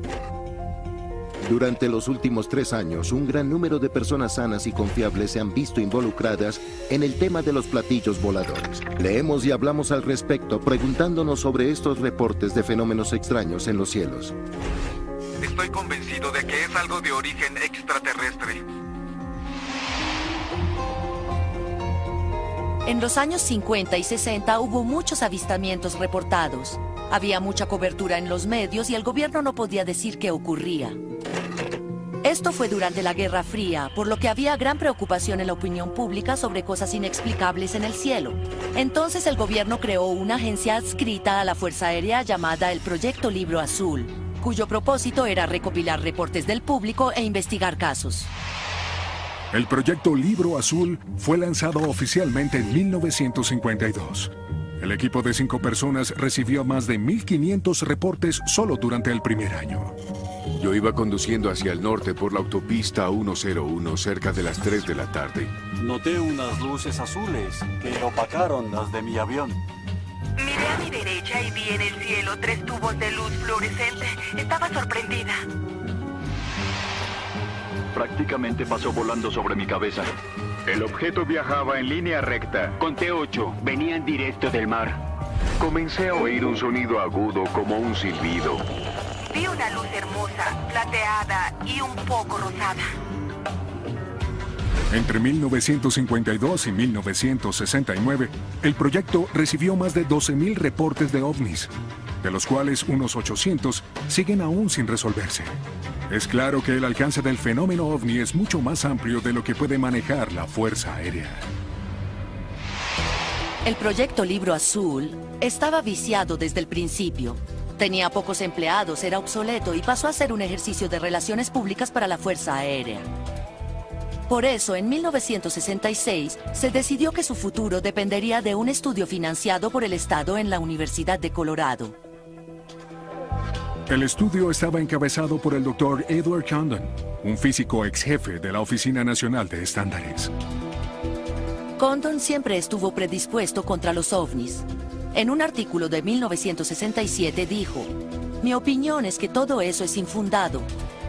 Durante los últimos 3 años, un gran número de personas sanas y confiables se han visto involucradas en el tema de los platillos voladores. Leemos y hablamos al respecto preguntándonos sobre estos reportes de fenómenos extraños en los cielos. Estoy convencido de que es algo de origen extraterrestre. En los años 50 y 60 hubo muchos avistamientos reportados. Había mucha cobertura en los medios y el gobierno no podía decir qué ocurría. Esto fue durante la Guerra Fría, por lo que había gran preocupación en la opinión pública sobre cosas inexplicables en el cielo. Entonces el gobierno creó una agencia adscrita a la Fuerza Aérea llamada el Proyecto Libro Azul, cuyo propósito era recopilar reportes del público e investigar casos. El proyecto Libro Azul fue lanzado oficialmente en 1952. El equipo de 5 personas recibió más de 1.500 reportes solo durante el primer año. Yo iba conduciendo hacia el norte por la autopista 101 cerca de las 3 de la tarde. Noté unas luces azules que opacaron las de mi avión. Miré a mi derecha y vi en el cielo 3 tubos de luz fluorescente. Estaba sorprendida. Prácticamente pasó volando sobre mi cabeza. El objeto viajaba en línea recta. Conté 8. Venían directo del mar. Comencé a oír un sonido agudo como un silbido. Vi una luz hermosa, plateada y un poco rosada. Entre 1952 y 1969, el proyecto recibió más de 12.000 reportes de ovnis, de los cuales unos 800 siguen aún sin resolverse. Es claro que el alcance del fenómeno ovni es mucho más amplio de lo que puede manejar la Fuerza Aérea. El proyecto Libro Azul estaba viciado desde el principio. Tenía pocos empleados, era obsoleto y pasó a ser un ejercicio de relaciones públicas para la Fuerza Aérea. Por eso, en 1966, se decidió que su futuro dependería de un estudio financiado por el Estado en la Universidad de Colorado. El estudio estaba encabezado por el Dr. Edward Condon, un físico ex jefe de la Oficina Nacional de Estándares. Condon siempre estuvo predispuesto contra los ovnis. En un artículo de 1967 dijo: "Mi opinión es que todo eso es infundado,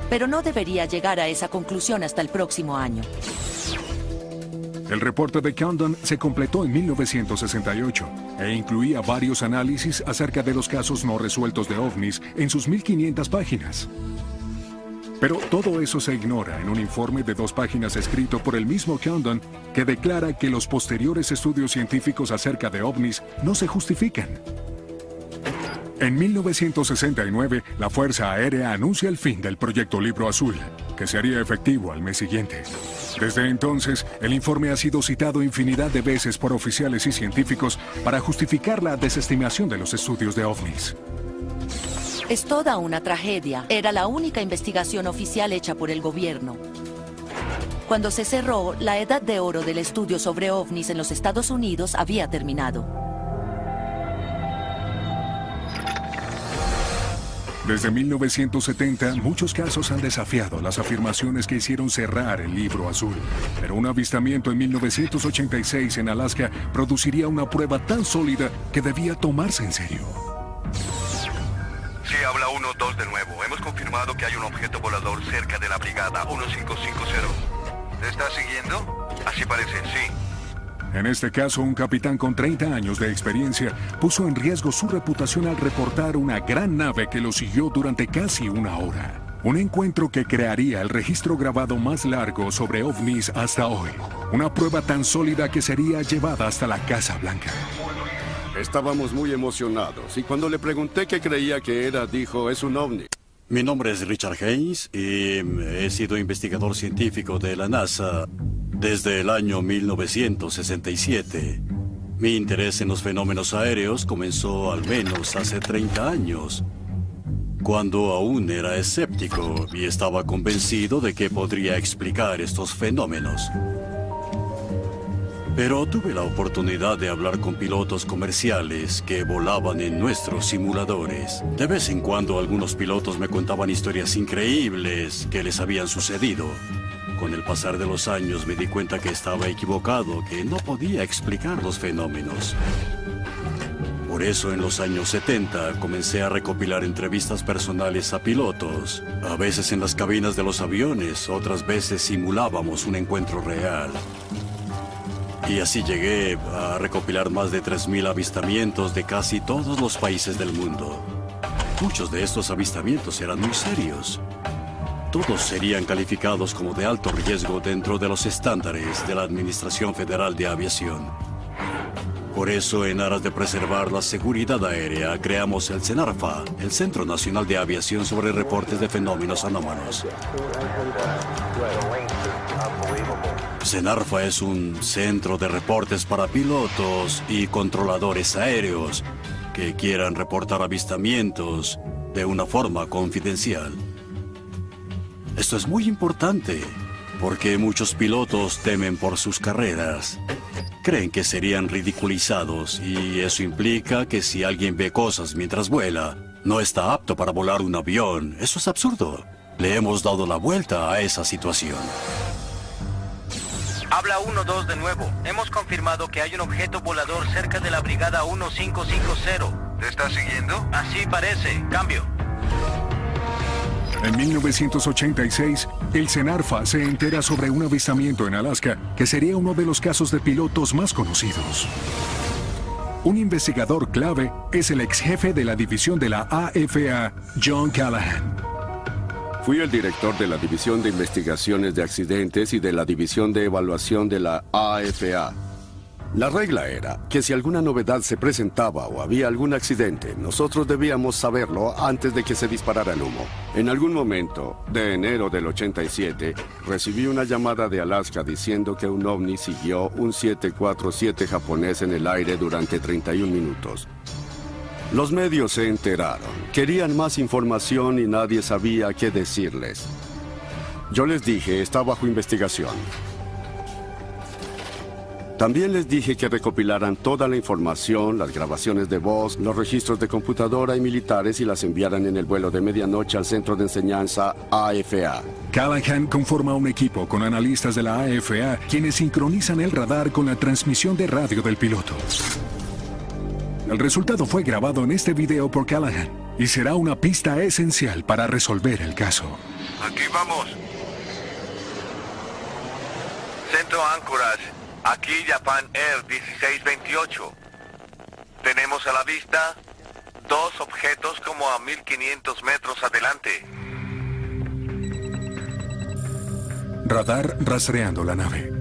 pero no debería llegar a esa conclusión hasta el próximo año". El reporte de Condon se completó en 1968 e incluía varios análisis acerca de los casos no resueltos de ovnis en sus 1.500 páginas. Pero todo eso se ignora en un informe de 2 páginas escrito por el mismo Condon, que declara que los posteriores estudios científicos acerca de ovnis no se justifican. En 1969, la Fuerza Aérea anuncia el fin del proyecto Libro Azul, que se haría efectivo al mes siguiente. Desde entonces, el informe ha sido citado infinidad de veces por oficiales y científicos para justificar la desestimación de los estudios de ovnis. Es toda una tragedia. Era la única investigación oficial hecha por el gobierno. Cuando se cerró, la edad de oro del estudio sobre ovnis en los Estados Unidos había terminado. Desde 1970, muchos casos han desafiado las afirmaciones que hicieron cerrar el Libro Azul. Pero un avistamiento en 1986 en Alaska produciría una prueba tan sólida que debía tomarse en serio. Sí, habla 1-2 de nuevo. Hemos confirmado que hay un objeto volador cerca de la brigada 1550. ¿Te estás siguiendo? Así parece, sí. En este caso, un capitán con 30 años de experiencia puso en riesgo su reputación al reportar una gran nave que lo siguió durante casi una hora. Un encuentro que crearía el registro grabado más largo sobre ovnis hasta hoy. Una prueba tan sólida que sería llevada hasta la Casa Blanca. Estábamos muy emocionados y cuando le pregunté qué creía que era, dijo, es un ovni. Mi nombre es Richard Haynes y he sido investigador científico de la NASA desde el año 1967. Mi interés en los fenómenos aéreos comenzó al menos hace 30 años, cuando aún era escéptico y estaba convencido de que podría explicar estos fenómenos. Pero tuve la oportunidad de hablar con pilotos comerciales que volaban en nuestros simuladores. De vez en cuando algunos pilotos me contaban historias increíbles que les habían sucedido. Con el pasar de los años me di cuenta que estaba equivocado, que no podía explicar los fenómenos. Por eso en los años 70 comencé a recopilar entrevistas personales a pilotos. A veces en las cabinas de los aviones, otras veces simulábamos un encuentro real. Y así llegué a recopilar más de 3.000 avistamientos de casi todos los países del mundo. Muchos de estos avistamientos eran muy serios. Todos serían calificados como de alto riesgo dentro de los estándares de la Administración Federal de Aviación. Por eso, en aras de preservar la seguridad aérea, creamos el CENARFA, el Centro Nacional de Aviación sobre Reportes de Fenómenos Anómalos. CENARFA es un centro de reportes para pilotos y controladores aéreos que quieran reportar avistamientos de una forma confidencial. Esto es muy importante, porque muchos pilotos temen por sus carreras. Creen que serían ridiculizados y eso implica que si alguien ve cosas mientras vuela, no está apto para volar un avión. Eso es absurdo. Le hemos dado la vuelta a esa situación. Habla 1-2 de nuevo. Hemos confirmado que hay un objeto volador cerca de la brigada 1550. ¿Te estás siguiendo? Así parece. Cambio. En 1986, el CENARFA se entera sobre un avistamiento en Alaska que sería uno de los casos de pilotos más conocidos. Un investigador clave es el ex jefe de la división de la AFA, John Callahan. Fui el director de la División de Investigaciones de Accidentes y de la División de Evaluación de la AFA. La regla era que si alguna novedad se presentaba o había algún accidente, nosotros debíamos saberlo antes de que se disparara el humo. En algún momento de enero del 87, recibí una llamada de Alaska diciendo que un ovni siguió un 747 japonés en el aire durante 31 minutos. Los medios se enteraron, querían más información y nadie sabía qué decirles. Yo les dije, está bajo investigación. También les dije que recopilaran toda la información, las grabaciones de voz, los registros de computadora y militares y las enviaran en el vuelo de medianoche al centro de enseñanza AFA. Callahan conforma un equipo con analistas de la AFA quienes sincronizan el radar con la transmisión de radio del piloto. El resultado fue grabado en este video por Callahan y será una pista esencial para resolver el caso. Aquí vamos. Centro Anchorage. Aquí Japan Air 1628. Tenemos a la vista dos objetos como a 1500 metros adelante. Radar rastreando la nave.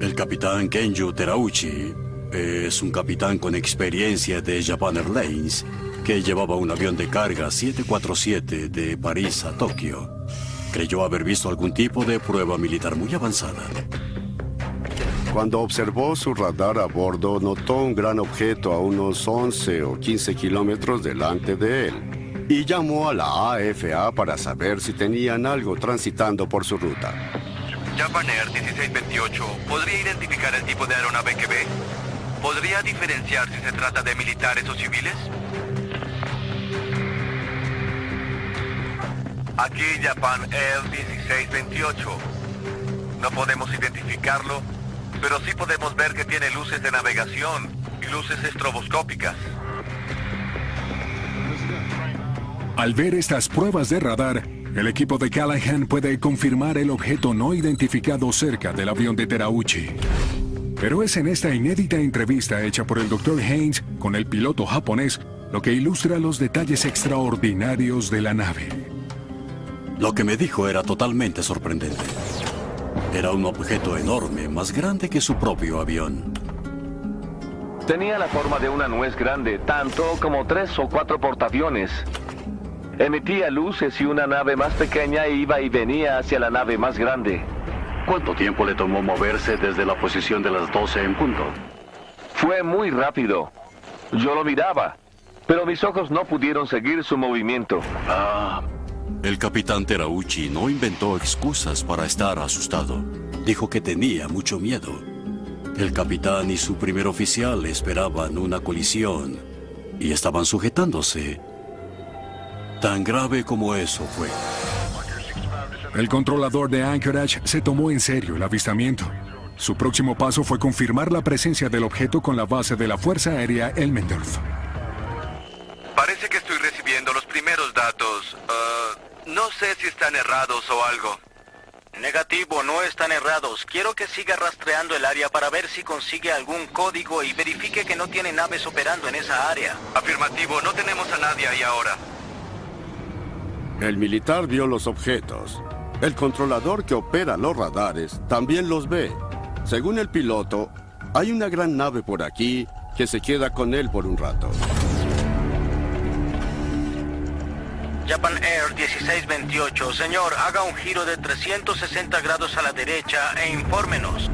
El capitán Kenju Terauchi es un capitán con experiencia de Japan Airlines que llevaba un avión de carga 747 de París a Tokio. Creyó haber visto algún tipo de prueba militar muy avanzada. Cuando observó su radar a bordo, notó un gran objeto a unos 11 o 15 kilómetros delante de él y llamó a la AFA para saber si tenían algo transitando por su ruta. Japan Air 1628, ¿podría identificar el tipo de aeronave que ve? ¿Podría diferenciar si se trata de militares o civiles? Aquí Japan Air 1628. No podemos identificarlo, pero sí podemos ver que tiene luces de navegación y luces estroboscópicas. Al ver estas pruebas de radar, el equipo de Callahan puede confirmar el objeto no identificado cerca del avión de Terauchi. Pero es en esta inédita entrevista hecha por el Dr. Haynes con el piloto japonés lo que ilustra los detalles extraordinarios de la nave. Lo que me dijo era totalmente sorprendente. Era un objeto enorme, más grande que su propio avión. Tenía la forma de una nuez grande, tanto como 3 o 4 portaaviones. Emitía luces y una nave más pequeña iba y venía hacia la nave más grande. ¿Cuánto tiempo le tomó moverse desde la posición de las 12 en punto? Fue muy rápido. Yo lo miraba, pero mis ojos no pudieron seguir su movimiento. El capitán Terauchi no inventó excusas para estar asustado. Dijo que tenía mucho miedo. El capitán y su primer oficial esperaban una colisión y estaban sujetándose. Tan grave como eso fue. El controlador de Anchorage se tomó en serio el avistamiento. Su próximo paso fue confirmar la presencia del objeto con la base de la Fuerza Aérea Elmendorf. Parece que estoy recibiendo los primeros datos. No sé si están errados o algo. Negativo, no están errados. Quiero que siga rastreando el área para ver si consigue algún código y verifique que no tiene naves operando en esa área. Afirmativo, no tenemos a nadie ahí ahora. El militar vio los objetos. El controlador que opera los radares también los ve. Según el piloto, hay una gran nave por aquí que se queda con él por un rato. Japan Air 1628. Señor, haga un giro de 360 grados a la derecha e infórmenos.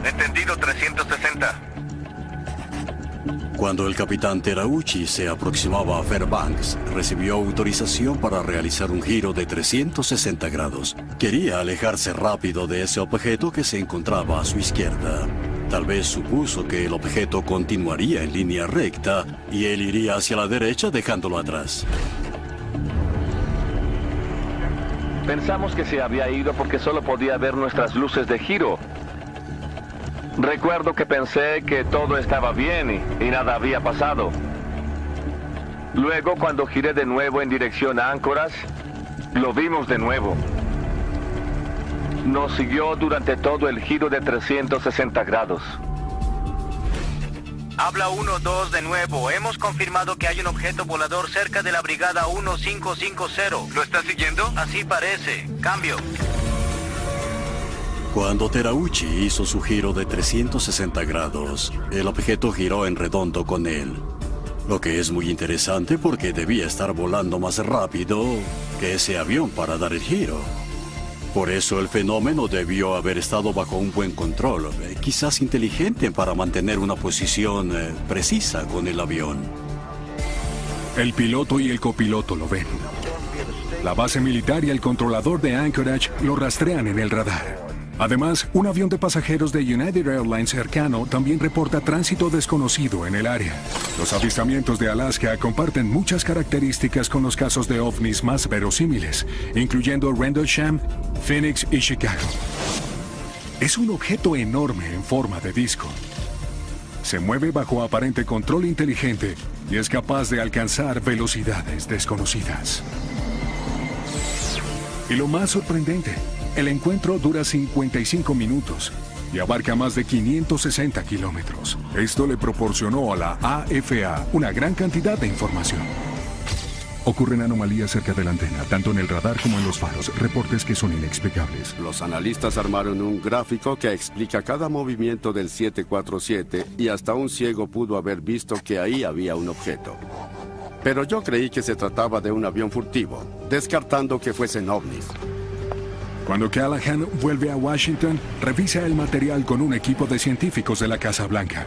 Entendido, 360. Cuando el capitán Terauchi se aproximaba a Fairbanks, recibió autorización para realizar un giro de 360 grados. Quería alejarse rápido de ese objeto que se encontraba a su izquierda. Tal vez supuso que el objeto continuaría en línea recta y él iría hacia la derecha dejándolo atrás. Pensamos que se había ido porque solo podía ver nuestras luces de giro. Recuerdo que pensé que todo estaba bien y nada había pasado. Luego, cuando giré de nuevo en dirección a Anchorage, lo vimos de nuevo. Nos siguió durante todo el giro de 360 grados. Habla 1-2 de nuevo. Hemos confirmado que hay un objeto volador cerca de la brigada 1550. ¿Lo está siguiendo? Así parece. Cambio. Cuando Terauchi hizo su giro de 360 grados, el objeto giró en redondo con él. Lo que es muy interesante porque debía estar volando más rápido que ese avión para dar el giro. Por eso el fenómeno debió haber estado bajo un buen control, quizás inteligente para mantener una posición precisa con el avión. El piloto y el copiloto lo ven. La base militar y el controlador de Anchorage lo rastrean en el radar. Además, un avión de pasajeros de United Airlines cercano también reporta tránsito desconocido en el área. Los avistamientos de Alaska comparten muchas características con los casos de ovnis más verosímiles, incluyendo Rendlesham, Phoenix y Chicago. Es un objeto enorme en forma de disco. Se mueve bajo aparente control inteligente y es capaz de alcanzar velocidades desconocidas. Y lo más sorprendente, el encuentro dura 55 minutos y abarca más de 560 kilómetros. Esto le proporcionó a la AFA una gran cantidad de información. Ocurren anomalías cerca de la antena, tanto en el radar como en los faros, reportes que son inexplicables. Los analistas armaron un gráfico que explica cada movimiento del 747 y hasta un ciego pudo haber visto que ahí había un objeto. Pero yo creí que se trataba de un avión furtivo, descartando que fuesen ovnis. Cuando Callahan vuelve a Washington, revisa el material con un equipo de científicos de la Casa Blanca.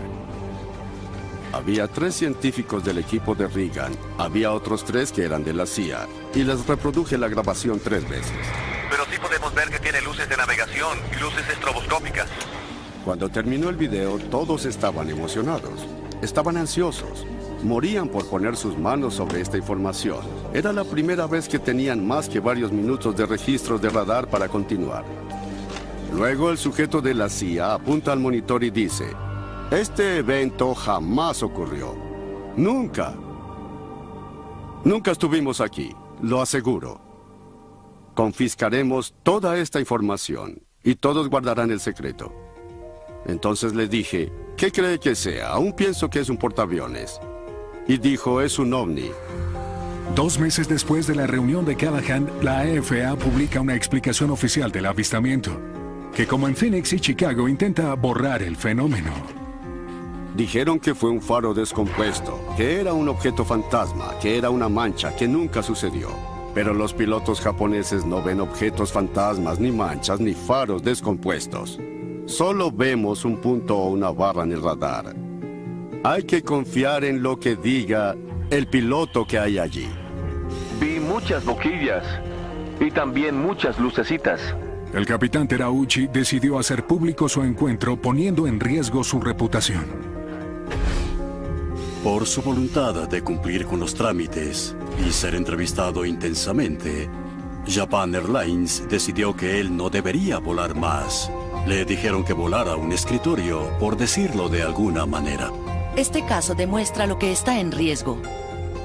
Había 3 científicos del equipo de Reagan, había otros 3 que eran de la CIA, y les reproduje la grabación 3 veces. Pero sí podemos ver que tiene luces de navegación y luces estroboscópicas. Cuando terminó el video, todos estaban emocionados, estaban ansiosos. Morían por poner sus manos sobre esta información. Era la primera vez que tenían más que varios minutos de registros de radar para continuar. Luego el sujeto de la CIA apunta al monitor y dice: este evento jamás ocurrió. Nunca. Nunca estuvimos aquí, lo aseguro. Confiscaremos toda esta información y todos guardarán el secreto. Entonces le dije: ¿qué cree que sea? Aún pienso que es un portaaviones. Y dijo: es un ovni. 2 meses después de la reunión de Callahan, la AFA publica una explicación oficial del avistamiento, que como en Phoenix y Chicago intenta borrar el fenómeno. Dijeron que fue un faro descompuesto, que era un objeto fantasma, que era una mancha, que nunca sucedió. Pero los pilotos japoneses no ven objetos fantasmas, ni manchas, ni faros descompuestos. Solo vemos un punto o una barra en el radar. Hay que confiar en lo que diga el piloto que hay allí. Vi muchas boquillas y también muchas lucecitas. El capitán Terauchi decidió hacer público su encuentro poniendo en riesgo su reputación. Por su voluntad de cumplir con los trámites y ser entrevistado intensamente, Japan Airlines decidió que él no debería volar más. Le dijeron que volara un escritorio, por decirlo de alguna manera. Este caso demuestra lo que está en riesgo.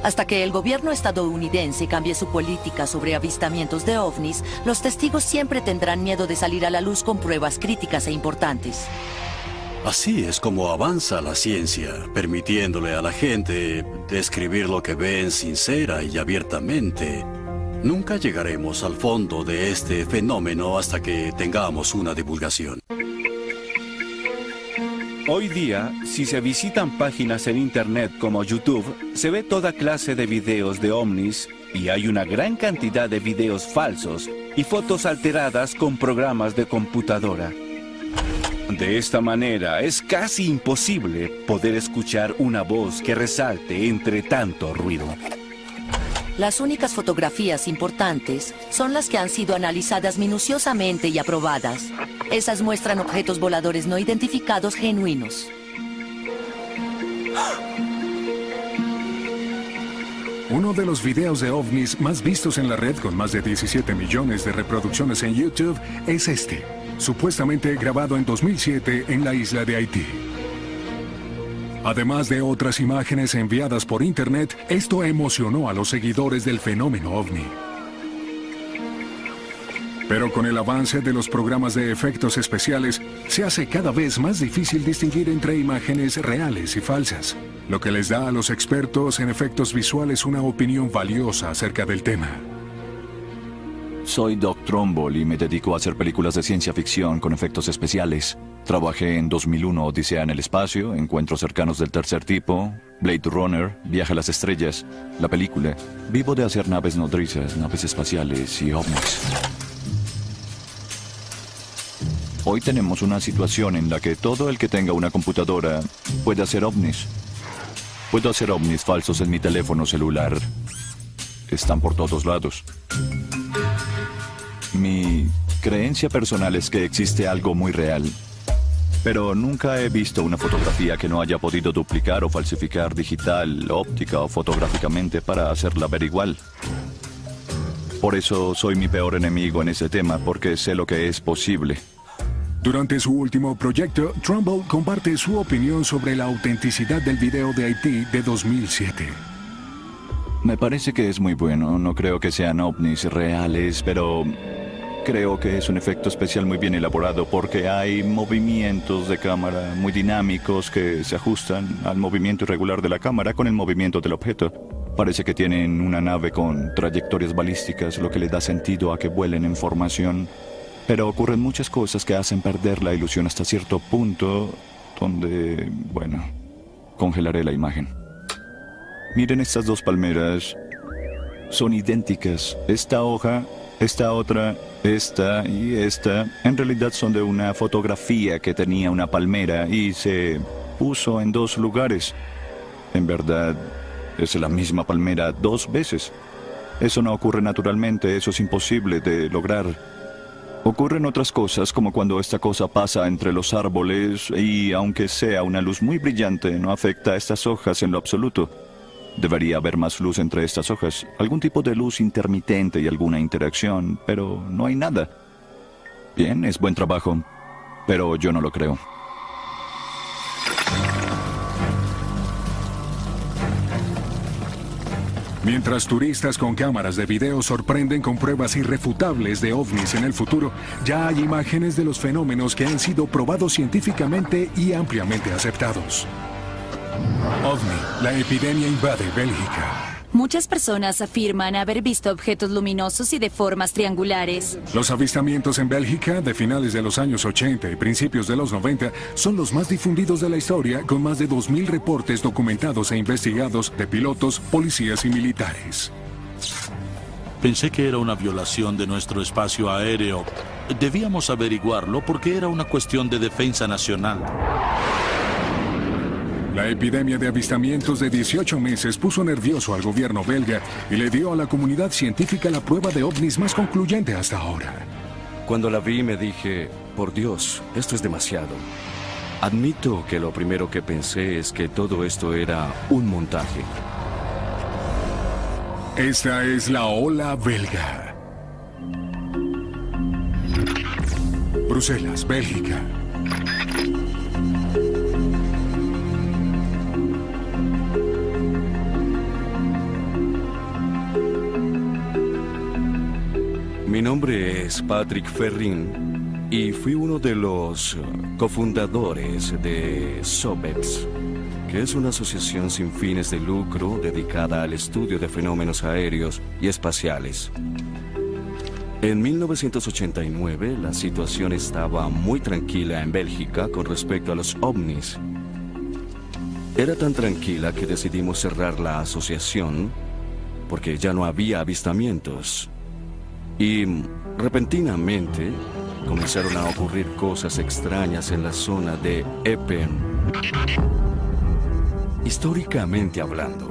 Hasta que el gobierno estadounidense cambie su política sobre avistamientos de ovnis, los testigos siempre tendrán miedo de salir a la luz con pruebas críticas e importantes. Así es como avanza la ciencia, permitiéndole a la gente describir lo que ven sincera y abiertamente. Nunca llegaremos al fondo de este fenómeno hasta que tengamos una divulgación. Hoy día, si se visitan páginas en Internet como YouTube, se ve toda clase de videos de ovnis y hay una gran cantidad de videos falsos y fotos alteradas con programas de computadora. De esta manera, es casi imposible poder escuchar una voz que resalte entre tanto ruido. Las únicas fotografías importantes son las que han sido analizadas minuciosamente y aprobadas. Esas muestran objetos voladores no identificados genuinos. Uno de los videos de ovnis más vistos en la red, con más de 17 millones de reproducciones en YouTube, es este, supuestamente grabado en 2007 en la isla de Haití. Además de otras imágenes enviadas por Internet, esto emocionó a los seguidores del fenómeno ovni. Pero con el avance de los programas de efectos especiales, se hace cada vez más difícil distinguir entre imágenes reales y falsas, lo que les da a los expertos en efectos visuales una opinión valiosa acerca del tema. Soy Doc Trumbull y me dedico a hacer películas de ciencia ficción con efectos especiales. Trabajé en 2001 Odisea en el espacio, Encuentros cercanos del tercer tipo, Blade Runner, Viaje a las estrellas, la película. Vivo de hacer naves nodrizas, naves espaciales y ovnis. Hoy tenemos una situación en la que todo el que tenga una computadora puede hacer ovnis. Puedo hacer ovnis falsos en mi teléfono celular. Están por todos lados. Mi creencia personal es que existe algo muy real, pero nunca he visto una fotografía que no haya podido duplicar o falsificar digital, óptica o fotográficamente para hacerla ver igual. Por eso soy mi peor enemigo en ese tema, porque sé lo que es posible. Durante su último proyecto, Trumbull comparte su opinión sobre la autenticidad del video de Haití de 2007. Me parece que es muy bueno. No creo que sean ovnis reales, pero creo que es un efecto especial muy bien elaborado porque hay movimientos de cámara muy dinámicos que se ajustan al movimiento irregular de la cámara con el movimiento del objeto. Parece que tienen una nave con trayectorias balísticas, lo que le da sentido a que vuelen en formación. Pero ocurren muchas cosas que hacen perder la ilusión hasta cierto punto donde, bueno, congelaré la imagen. Miren estas dos palmeras. Son idénticas. Esta hoja, esta otra, esta y esta, en realidad son de una fotografía que tenía una palmera y se puso en dos lugares. En verdad, es la misma palmera dos veces. Eso no ocurre naturalmente, eso es imposible de lograr. Ocurren otras cosas, como cuando esta cosa pasa entre los árboles y, aunque sea una luz muy brillante, no afecta a estas hojas en lo absoluto. Debería haber más luz entre estas hojas, algún tipo de luz intermitente y alguna interacción, pero no hay nada. Bien, es buen trabajo, pero yo no lo creo. Mientras turistas con cámaras de video sorprenden con pruebas irrefutables de ovnis en el futuro, ya hay imágenes de los fenómenos que han sido probados científicamente y ampliamente aceptados. OVNI, la epidemia invade Bélgica. Muchas personas afirman haber visto objetos luminosos y de formas triangulares. Los avistamientos en Bélgica de finales de los años 80 y principios de los 90 son los más difundidos de la historia, con más de 2.000 reportes documentados e investigados de pilotos, policías y militares. Pensé que era una violación de nuestro espacio aéreo. Debíamos averiguarlo porque era una cuestión de defensa nacional. La epidemia de avistamientos de 18 meses puso nervioso al gobierno belga y le dio a la comunidad científica la prueba de ovnis más concluyente hasta ahora. Cuando la vi me dije, por Dios, esto es demasiado. Admito que lo primero que pensé es que todo esto era un montaje. Esta es la ola belga. Bruselas, Bélgica. Mi nombre es Patrick Ferrin y fui uno de los cofundadores de SOBEX, que es una asociación sin fines de lucro dedicada al estudio de fenómenos aéreos y espaciales. En 1989, la situación estaba muy tranquila en Bélgica con respecto a los ovnis. Era tan tranquila que decidimos cerrar la asociación porque ya no había avistamientos. Y repentinamente comenzaron a ocurrir cosas extrañas en la zona de Epen. Históricamente hablando,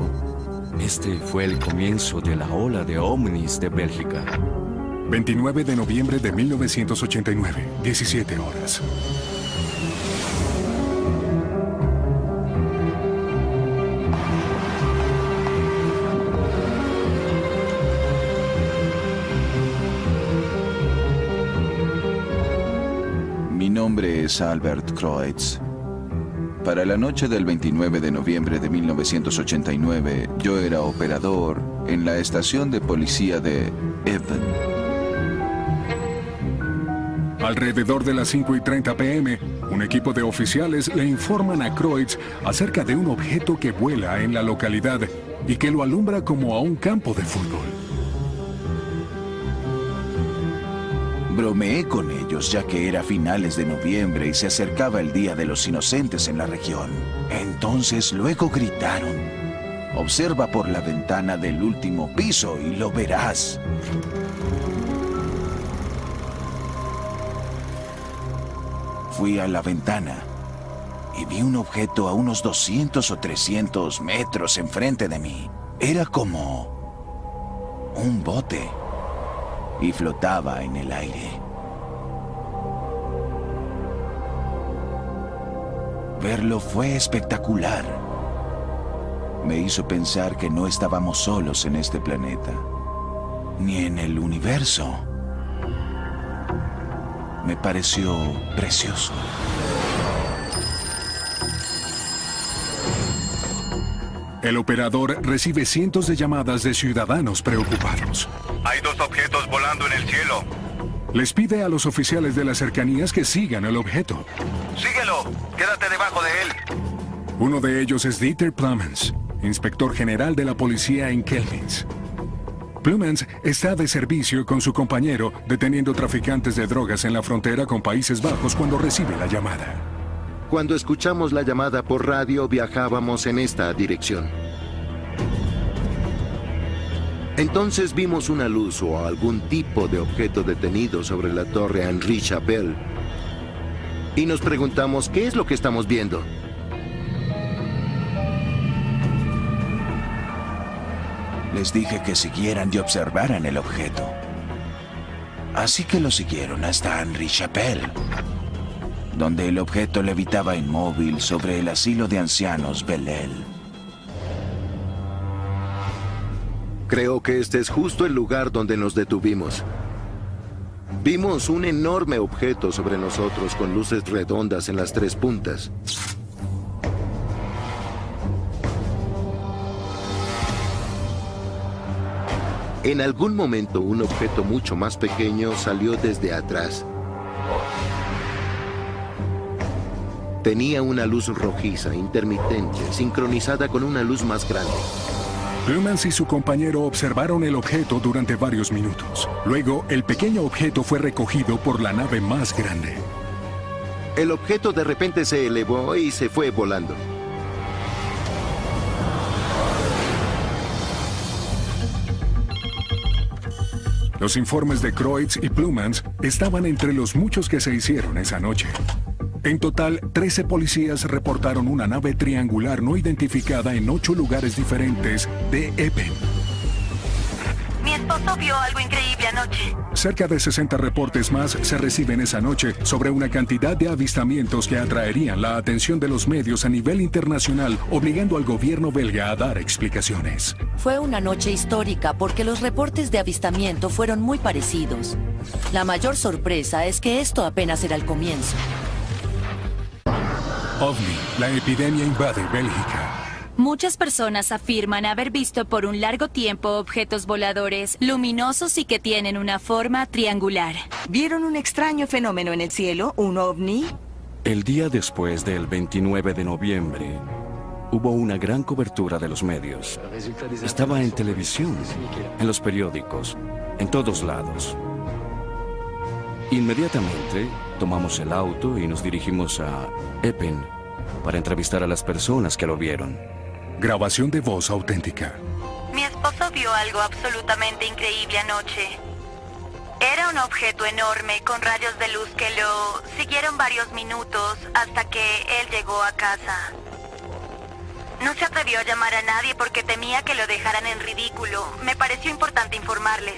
este fue el comienzo de la ola de ovnis de Bélgica. 29 de noviembre de 1989, 17 horas. Mi nombre es Albert Kreutz. Para la noche del 29 de noviembre de 1989, yo era operador en la estación de policía de Epen. Alrededor de las 5:30 p.m., un equipo de oficiales le informan a Kreutz acerca de un objeto que vuela en la localidad y que lo alumbra como a un campo de fútbol. Bromeé con ellos ya que era finales de noviembre y se acercaba el Día de los Inocentes en la región. Entonces luego gritaron: "Observa por la ventana del último piso y lo verás". Fui a la ventana y vi un objeto a unos 200 o 300 metros enfrente de mí. Era como un bote y flotaba en el aire. Verlo fue espectacular. Me hizo pensar que no estábamos solos en este planeta, ni en el universo. Me pareció precioso. El operador recibe cientos de llamadas de ciudadanos preocupados. Hay dos objetos volando en el cielo. Les pide a los oficiales de las cercanías que sigan el objeto. Síguelo, quédate debajo de él. Uno de ellos es Dieter Plumens, inspector general de la policía en Kelmins. Plumens está de servicio con su compañero deteniendo traficantes de drogas en la frontera con Países Bajos cuando recibe la llamada. Cuando escuchamos la llamada por radio, viajábamos en esta dirección. Entonces vimos una luz o algún tipo de objeto detenido sobre la torre Henri Chapelle. Y nos preguntamos, ¿qué es lo que estamos viendo? Les dije que siguieran y observaran el objeto. Así que lo siguieron hasta Henri Chapelle, donde el objeto levitaba inmóvil sobre el asilo de ancianos Belle. Creo que este es justo el lugar donde nos detuvimos. Vimos un enorme objeto sobre nosotros con luces redondas en las tres puntas. En algún momento, un objeto mucho más pequeño salió desde atrás. Tenía una luz rojiza, intermitente, sincronizada con una luz más grande. Plumens y su compañero observaron el objeto durante varios minutos. Luego, el pequeño objeto fue recogido por la nave más grande. El objeto de repente se elevó y se fue volando. Los informes de Kreutz y Plumens estaban entre los muchos que se hicieron esa noche. En total, 13 policías reportaron una nave triangular no identificada en 8 lugares diferentes de Epen. Mi esposo vio algo increíble anoche. Cerca de 60 reportes más se reciben esa noche sobre una cantidad de avistamientos que atraerían la atención de los medios a nivel internacional, obligando al gobierno belga a dar explicaciones. Fue una noche histórica porque los reportes de avistamiento fueron muy parecidos. La mayor sorpresa es que esto apenas era el comienzo. OVNI, la epidemia invade Bélgica. Muchas personas afirman haber visto por un largo tiempo objetos voladores luminosos y que tienen una forma triangular. ¿Vieron un extraño fenómeno en el cielo, un ovni? El día después del 29 de noviembre, hubo una gran cobertura de los medios. Estaba en televisión, en los periódicos, en todos lados. Inmediatamente tomamos el auto y nos dirigimos a Epen para entrevistar a las personas que lo vieron. Grabación de voz auténtica. Mi esposo vio algo absolutamente increíble anoche. Era un objeto enorme con rayos de luz que lo siguieron varios minutos hasta que él llegó a casa. No se atrevió a llamar a nadie porque temía que lo dejaran en ridículo. Me pareció importante informarles.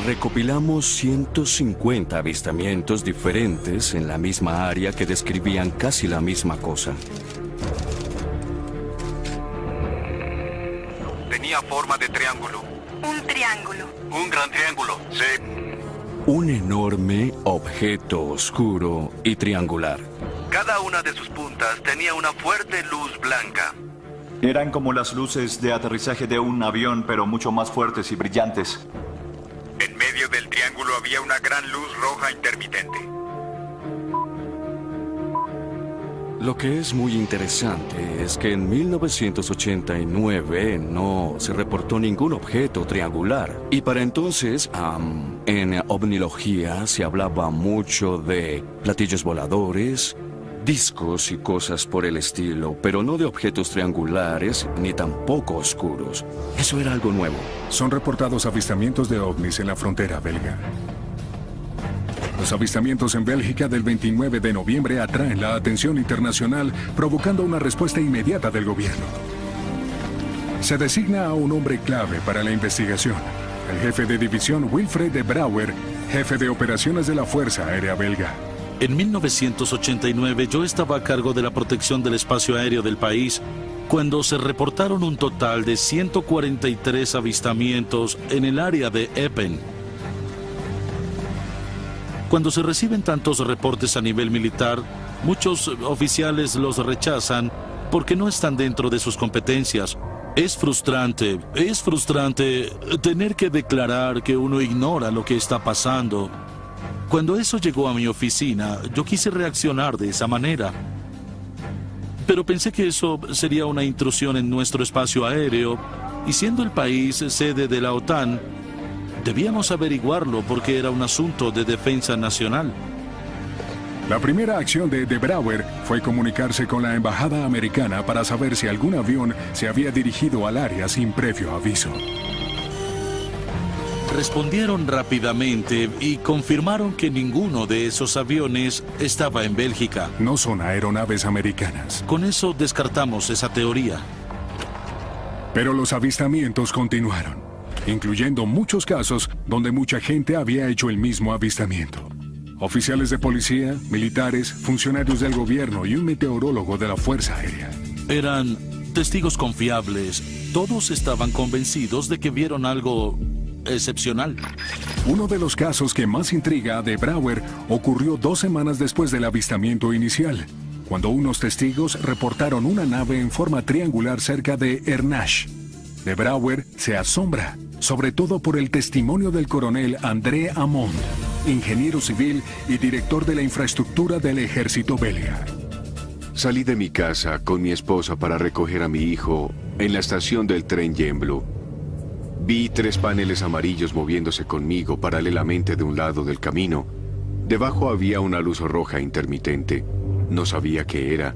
Recopilamos 150 avistamientos diferentes en la misma área que describían casi la misma cosa. Tenía forma de triángulo. Un triángulo. Un gran triángulo, sí. Un enorme objeto oscuro y triangular. Cada una de sus puntas tenía una fuerte luz blanca. Eran como las luces de aterrizaje de un avión, pero mucho más fuertes y brillantes. En medio del triángulo había una gran luz roja intermitente. Lo que es muy interesante es que en 1989 no se reportó ningún objeto triangular. Y para entonces, en ovnilogía se hablaba mucho de platillos voladores, discos y cosas por el estilo, pero no de objetos triangulares ni tampoco oscuros. Eso era algo nuevo. Son reportados avistamientos de ovnis en la frontera belga. Los avistamientos en Bélgica del 29 de noviembre atraen la atención internacional, provocando una respuesta inmediata del gobierno. Se designa a un hombre clave para la investigación, el jefe de división Wilfred de Brouwer, jefe de operaciones de la Fuerza Aérea Belga. En 1989 yo estaba a cargo de la protección del espacio aéreo del país cuando se reportaron un total de 143 avistamientos en el área de Epen. Cuando se reciben tantos reportes a nivel militar, muchos oficiales los rechazan porque no están dentro de sus competencias. Es frustrante tener que declarar que uno ignora lo que está pasando. Cuando eso llegó a mi oficina, yo quise reaccionar de esa manera. Pero pensé que eso sería una intrusión en nuestro espacio aéreo, y siendo el país sede de la OTAN, debíamos averiguarlo porque era un asunto de defensa nacional. La primera acción de Brouwer fue comunicarse con la embajada americana para saber si algún avión se había dirigido al área sin previo aviso. Respondieron rápidamente y confirmaron que ninguno de esos aviones estaba en Bélgica. No son aeronaves americanas. Con eso descartamos esa teoría. Pero los avistamientos continuaron, incluyendo muchos casos donde mucha gente había hecho el mismo avistamiento. Oficiales de policía, militares, funcionarios del gobierno y un meteorólogo de la Fuerza Aérea. Eran testigos confiables. Todos estaban convencidos de que vieron algo excepcional. Uno de los casos que más intriga a de Brouwer ocurrió 2 semanas después del avistamiento inicial, cuando unos testigos reportaron una nave en forma triangular cerca de Ernach. De Brouwer se asombra, sobre todo por el testimonio del coronel André Amond, ingeniero civil y director de la infraestructura del ejército belga. Salí de mi casa con mi esposa para recoger a mi hijo en la estación del tren Gembloux. Vi 3 paneles amarillos moviéndose conmigo paralelamente de un lado del camino. Debajo había una luz roja intermitente. No sabía qué era.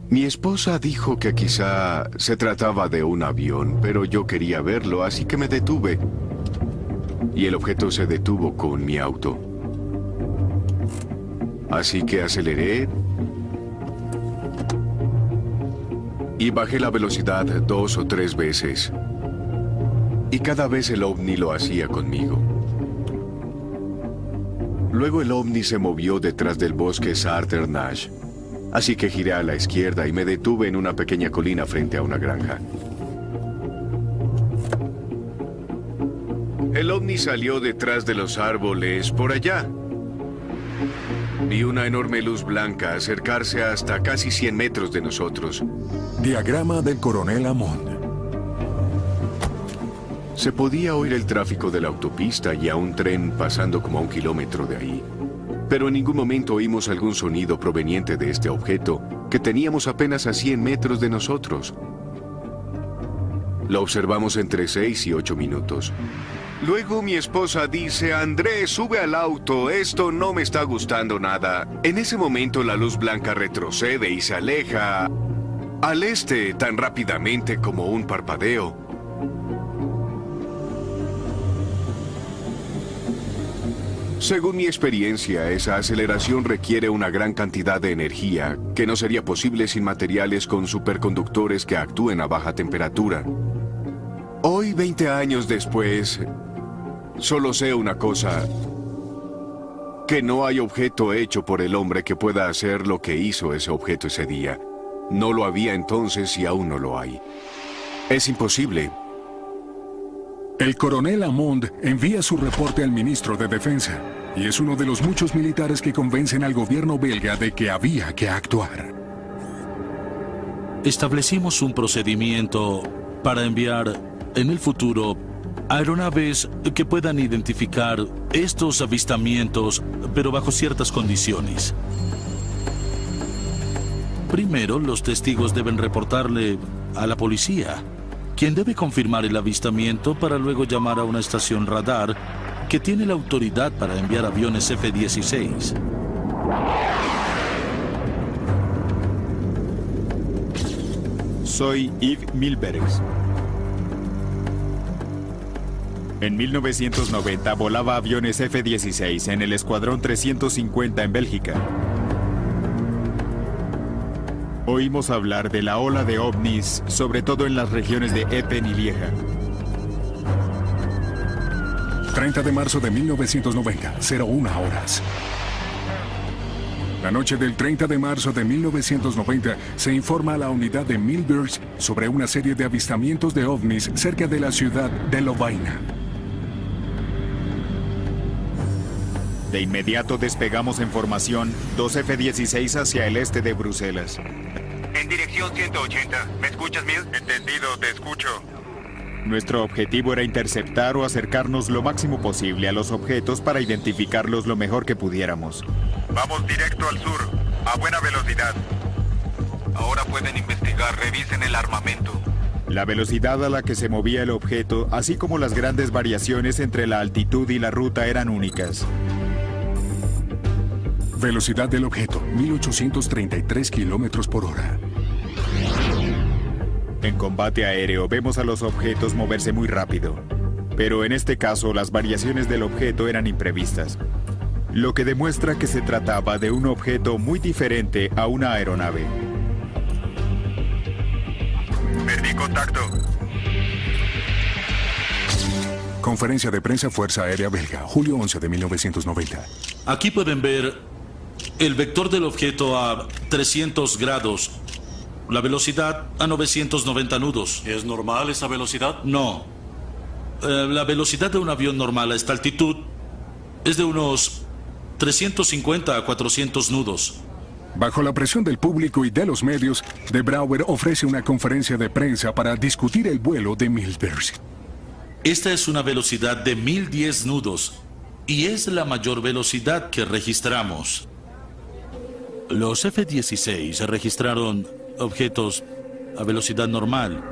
Mi esposa dijo que quizá se trataba de un avión, pero yo quería verlo, así que me detuve. Y el objeto se detuvo con mi auto. Así que aceleré y bajé la velocidad 2 o 3 veces. Y cada vez el ovni lo hacía conmigo. Luego el ovni se movió detrás del bosque Sartre-Nash. Así que giré a la izquierda y me detuve en una pequeña colina frente a una granja. El ovni salió detrás de los árboles por allá. Vi una enorme luz blanca acercarse hasta casi 100 metros de nosotros. Diagrama del coronel Amond. Se podía oír el tráfico de la autopista y a un tren pasando como a 1 kilómetro de ahí. Pero en ningún momento oímos algún sonido proveniente de este objeto, que teníamos apenas a 100 metros de nosotros. Lo observamos entre 6 y 8 minutos. Luego mi esposa dice, Andrés, sube al auto, esto no me está gustando nada. En ese momento la luz blanca retrocede y se aleja al este tan rápidamente como un parpadeo. Según mi experiencia, esa aceleración requiere una gran cantidad de energía que no sería posible sin materiales con superconductores que actúen a baja temperatura. Hoy, 20 años después, solo sé una cosa, que no hay objeto hecho por el hombre que pueda hacer lo que hizo ese objeto ese día. No lo había entonces y aún no lo hay. Es imposible. El coronel Hammond envía su reporte al ministro de Defensa y es uno de los muchos militares que convencen al gobierno belga de que había que actuar. Establecimos un procedimiento para enviar en el futuro aeronaves que puedan identificar estos avistamientos, pero bajo ciertas condiciones. Primero, los testigos deben reportarle a la policía, quien debe confirmar el avistamiento para luego llamar a una estación radar que tiene la autoridad para enviar aviones F-16. Soy Yves Milbergs. En 1990 volaba aviones F-16 en el Escuadrón 350 en Bélgica. Oímos hablar de la ola de ovnis, sobre todo en las regiones de Epen y Lieja. 30 de marzo de 1990, 01 horas. La noche del 30 de marzo de 1990 se informa a la unidad de Milbergs sobre una serie de avistamientos de ovnis cerca de la ciudad de Lovaina. De inmediato despegamos en formación 2 F-16 hacia el este de Bruselas. En dirección 180. ¿Me escuchas, Mil? Entendido, te escucho. Nuestro objetivo era interceptar o acercarnos lo máximo posible a los objetos para identificarlos lo mejor que pudiéramos. Vamos directo al sur, a buena velocidad. Ahora pueden investigar, revisen el armamento. La velocidad a la que se movía el objeto, así como las grandes variaciones entre la altitud y la ruta eran únicas. Velocidad del objeto, 1833 kilómetros por hora. En combate aéreo vemos a los objetos moverse muy rápido, pero en este caso las variaciones del objeto eran imprevistas, lo que demuestra que se trataba de un objeto muy diferente a una aeronave. Perdí contacto. Conferencia de prensa Fuerza Aérea Belga, julio 11 de 1990. Aquí pueden ver el vector del objeto a 300 grados. La velocidad a 990 nudos. ¿Es normal esa velocidad? No. La velocidad de un avión normal a esta altitud es de unos 350 a 400 nudos. Bajo la presión del público y de los medios, De Brouwer ofrece una conferencia de prensa para discutir el vuelo de Milbergs. Esta es una velocidad de 1010 nudos y es la mayor velocidad que registramos. Los F-16 registraron objetos a velocidad normal,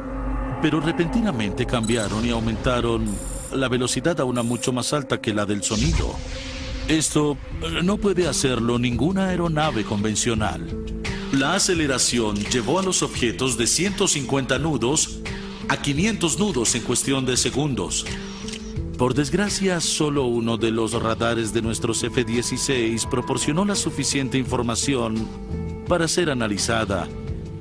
pero repentinamente cambiaron y aumentaron la velocidad a una mucho más alta que la del sonido. Esto no puede hacerlo ninguna aeronave convencional. La aceleración llevó a los objetos de 150 nudos a 500 nudos en cuestión de segundos. Por desgracia, solo uno de los radares de nuestros F-16 proporcionó la suficiente información para ser analizada,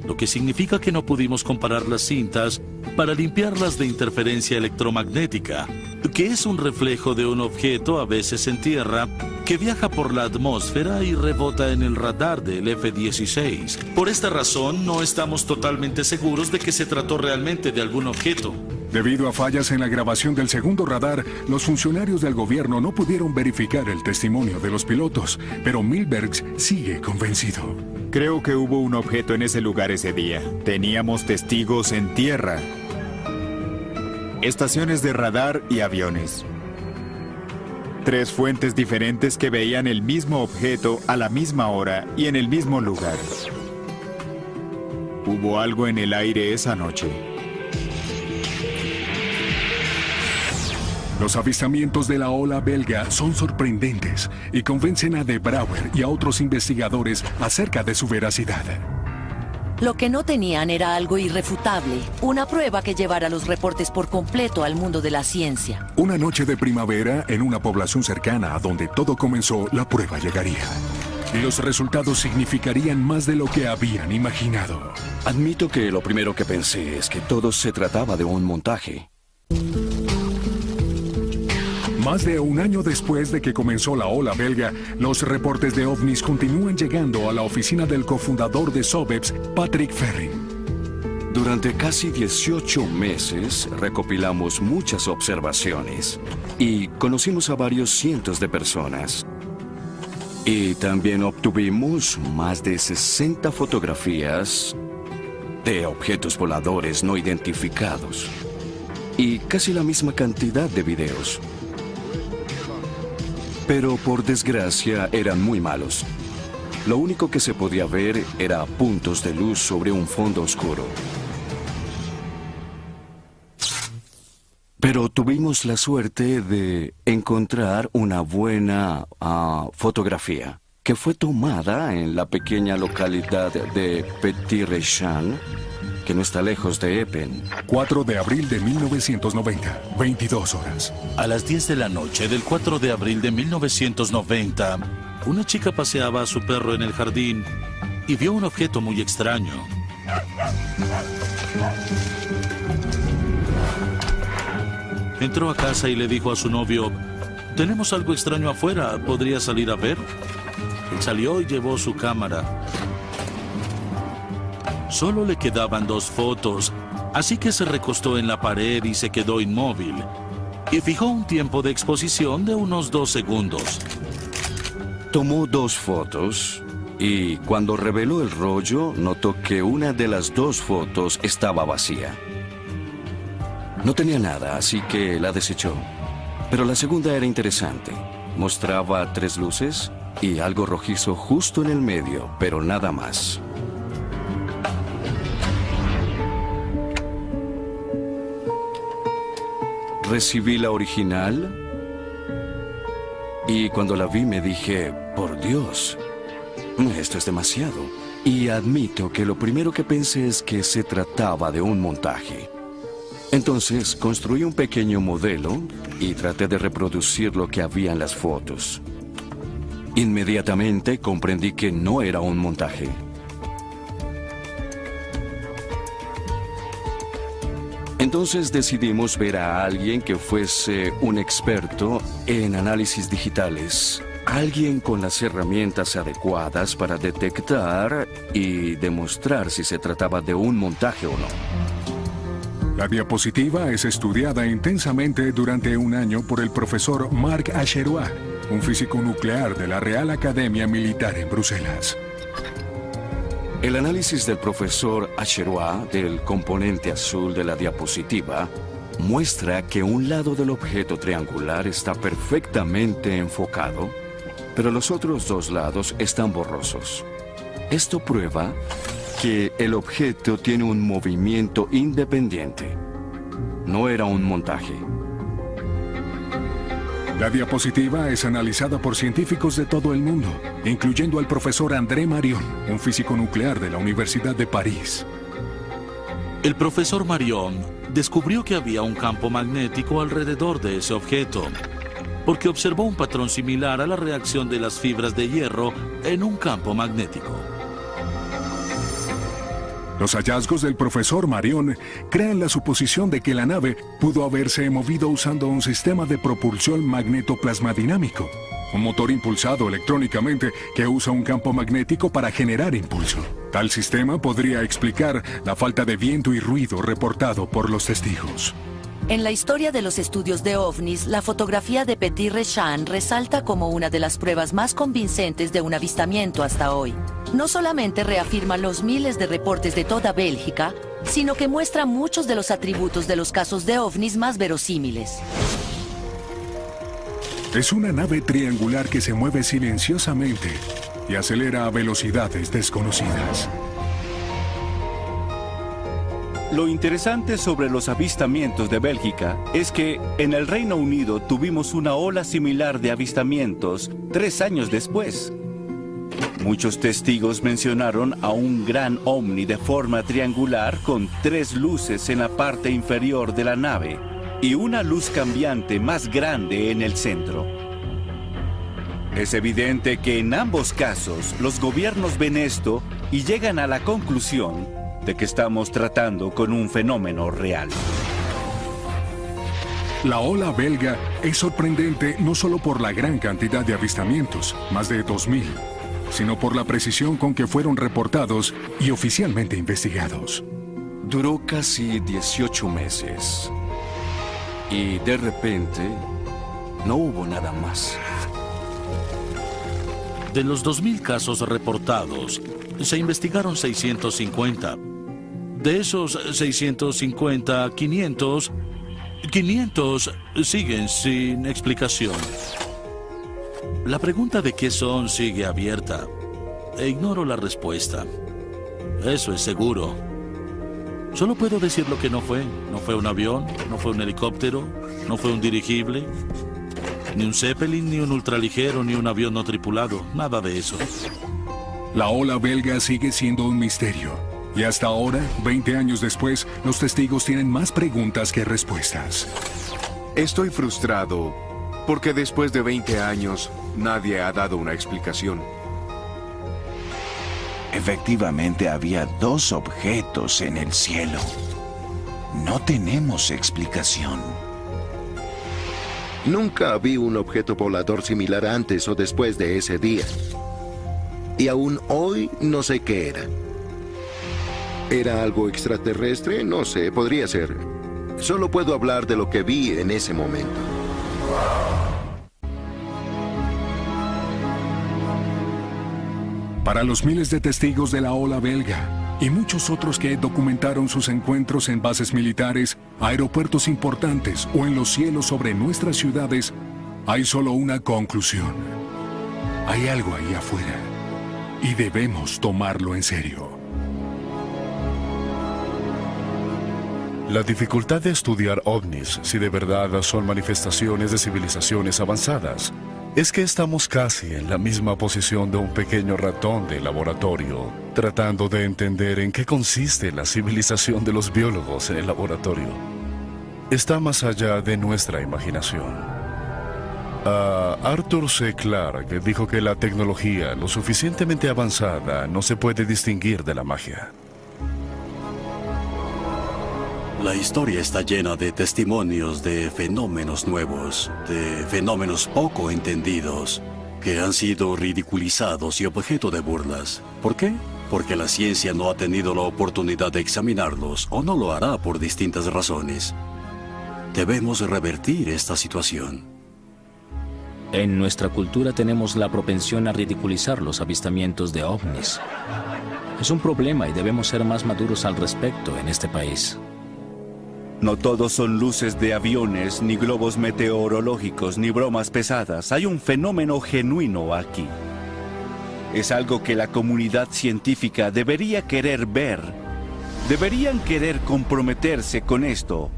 lo que significa que no pudimos comparar las cintas para limpiarlas de interferencia electromagnética, que es un reflejo de un objeto, a veces en tierra, que viaja por la atmósfera y rebota en el radar del F-16. Por esta razón, no estamos totalmente seguros de que se trató realmente de algún objeto. Debido a fallas en la grabación del segundo radar, los funcionarios del gobierno no pudieron verificar el testimonio de los pilotos, pero Milbergs sigue convencido. Creo que hubo un objeto en ese lugar ese día. Teníamos testigos en tierra, estaciones de radar y aviones. 3 fuentes diferentes que veían el mismo objeto a la misma hora y en el mismo lugar. Hubo algo en el aire esa noche. Los avistamientos de la ola belga son sorprendentes y convencen a De Brouwer y a otros investigadores acerca de su veracidad. Lo que no tenían era algo irrefutable, una prueba que llevara los reportes por completo al mundo de la ciencia. Una noche de primavera, en una población cercana a donde todo comenzó, la prueba llegaría. Y los resultados significarían más de lo que habían imaginado. Admito que lo primero que pensé es que todo se trataba de un montaje. Más de un año después de que comenzó la ola belga, los reportes de ovnis continúan llegando a la oficina del cofundador de SOBEPS, Patrick Ferrin. Durante casi 18 meses recopilamos muchas observaciones y conocimos a varios cientos de personas. Y también obtuvimos más de 60 fotografías de objetos voladores no identificados y casi la misma cantidad de videos. Pero por desgracia eran muy malos. Lo único que se podía ver era puntos de luz sobre un fondo oscuro. Pero tuvimos la suerte de encontrar una buena fotografía que fue tomada en la pequeña localidad de Petit-Rechamp, que no está lejos de Epen. 4 de abril de 1990, 22 horas. A las 10 de la noche del 4 de abril de 1990, una chica paseaba a su perro en el jardín y vio un objeto muy extraño. Entró a casa y le dijo a su novio: «Tenemos algo extraño afuera, ¿podría salir a ver?». Él salió y llevó su cámara. Solo le quedaban 2 fotos, así que se recostó en la pared y se quedó inmóvil. Y fijó un tiempo de exposición de unos 2 segundos. Tomó 2 fotos y cuando reveló el rollo, notó que una de las 2 fotos estaba vacía. No tenía nada, así que la desechó. Pero la segunda era interesante. Mostraba 3 luces y algo rojizo justo en el medio, pero nada más. Recibí la original y cuando la vi me dije: por Dios, esto es demasiado. Y admito que lo primero que pensé es que se trataba de un montaje. Entonces construí un pequeño modelo y traté de reproducir lo que había en las fotos. Inmediatamente comprendí que no era un montaje. Entonces decidimos ver a alguien que fuese un experto en análisis digitales. Alguien con las herramientas adecuadas para detectar y demostrar si se trataba de un montaje o no. La diapositiva es estudiada intensamente durante un año por el profesor Marc Acherois, un físico nuclear de la Real Academia Militar en Bruselas. El análisis del profesor Acherois del componente azul de la diapositiva muestra que un lado del objeto triangular está perfectamente enfocado, pero los otros 2 lados están borrosos. Esto prueba que el objeto tiene un movimiento independiente. No era un montaje. La diapositiva es analizada por científicos de todo el mundo, incluyendo al profesor André Marion, un físico nuclear de la Universidad de París. El profesor Marion descubrió que había un campo magnético alrededor de ese objeto, porque observó un patrón similar a la reacción de las fibras de hierro en un campo magnético. Los hallazgos del profesor Marion crean la suposición de que la nave pudo haberse movido usando un sistema de propulsión magnetoplasmadinámico, un motor impulsado electrónicamente que usa un campo magnético para generar impulso. Tal sistema podría explicar la falta de viento y ruido reportado por los testigos. En la historia de los estudios de ovnis, la fotografía de Petit-Rechamp resalta como una de las pruebas más convincentes de un avistamiento hasta hoy. No solamente reafirma los miles de reportes de toda Bélgica, sino que muestra muchos de los atributos de los casos de ovnis más verosímiles. Es una nave triangular que se mueve silenciosamente y acelera a velocidades desconocidas. Lo interesante sobre los avistamientos de Bélgica es que en el Reino Unido tuvimos una ola similar de avistamientos 3 años después. Muchos testigos mencionaron a un gran ovni de forma triangular con 3 luces en la parte inferior de la nave y una luz cambiante más grande en el centro. Es evidente que en ambos casos los gobiernos ven esto y llegan a la conclusión de que estamos tratando con un fenómeno real. La ola belga es sorprendente no solo por la gran cantidad de avistamientos, más de 2.000, sino por la precisión con que fueron reportados y oficialmente investigados. Duró casi 18 meses. Y de repente, no hubo nada más. De los 2.000 casos reportados, se investigaron 650. De esos 650, 500 siguen sin explicación. La pregunta de qué son sigue abierta. E ignoro la respuesta. Eso es seguro. Solo puedo decir lo que no fue. No fue un avión, no fue un helicóptero, no fue un dirigible, ni un Zeppelin, ni un ultraligero, ni un avión no tripulado. Nada de eso. La ola belga sigue siendo un misterio. Y hasta ahora, 20 años después, los testigos tienen más preguntas que respuestas. Estoy frustrado porque después de 20 años nadie ha dado una explicación. Efectivamente, había 2 objetos en el cielo. No tenemos explicación. Nunca vi un objeto volador similar antes o después de ese día. Y aún hoy no sé qué era. ¿Era algo extraterrestre? No sé, podría ser. Solo puedo hablar de lo que vi en ese momento. Para los miles de testigos de la ola belga y muchos otros que documentaron sus encuentros en bases militares, aeropuertos importantes o en los cielos sobre nuestras ciudades, hay solo una conclusión. Hay algo ahí afuera y debemos tomarlo en serio. La dificultad de estudiar ovnis, si de verdad son manifestaciones de civilizaciones avanzadas, es que estamos casi en la misma posición de un pequeño ratón de laboratorio, tratando de entender en qué consiste la civilización de los biólogos en el laboratorio. Está más allá de nuestra imaginación. Arthur C. Clarke dijo que la tecnología lo suficientemente avanzada no se puede distinguir de la magia. La historia está llena de testimonios de fenómenos nuevos, de fenómenos poco entendidos, que han sido ridiculizados y objeto de burlas. ¿Por qué? Porque la ciencia no ha tenido la oportunidad de examinarlos o no lo hará por distintas razones. Debemos revertir esta situación. En nuestra cultura tenemos la propensión a ridiculizar los avistamientos de ovnis. Es un problema y debemos ser más maduros al respecto en este país. No todos son luces de aviones, ni globos meteorológicos, ni bromas pesadas. Hay un fenómeno genuino aquí. Es algo que la comunidad científica debería querer ver. Deberían querer comprometerse con esto.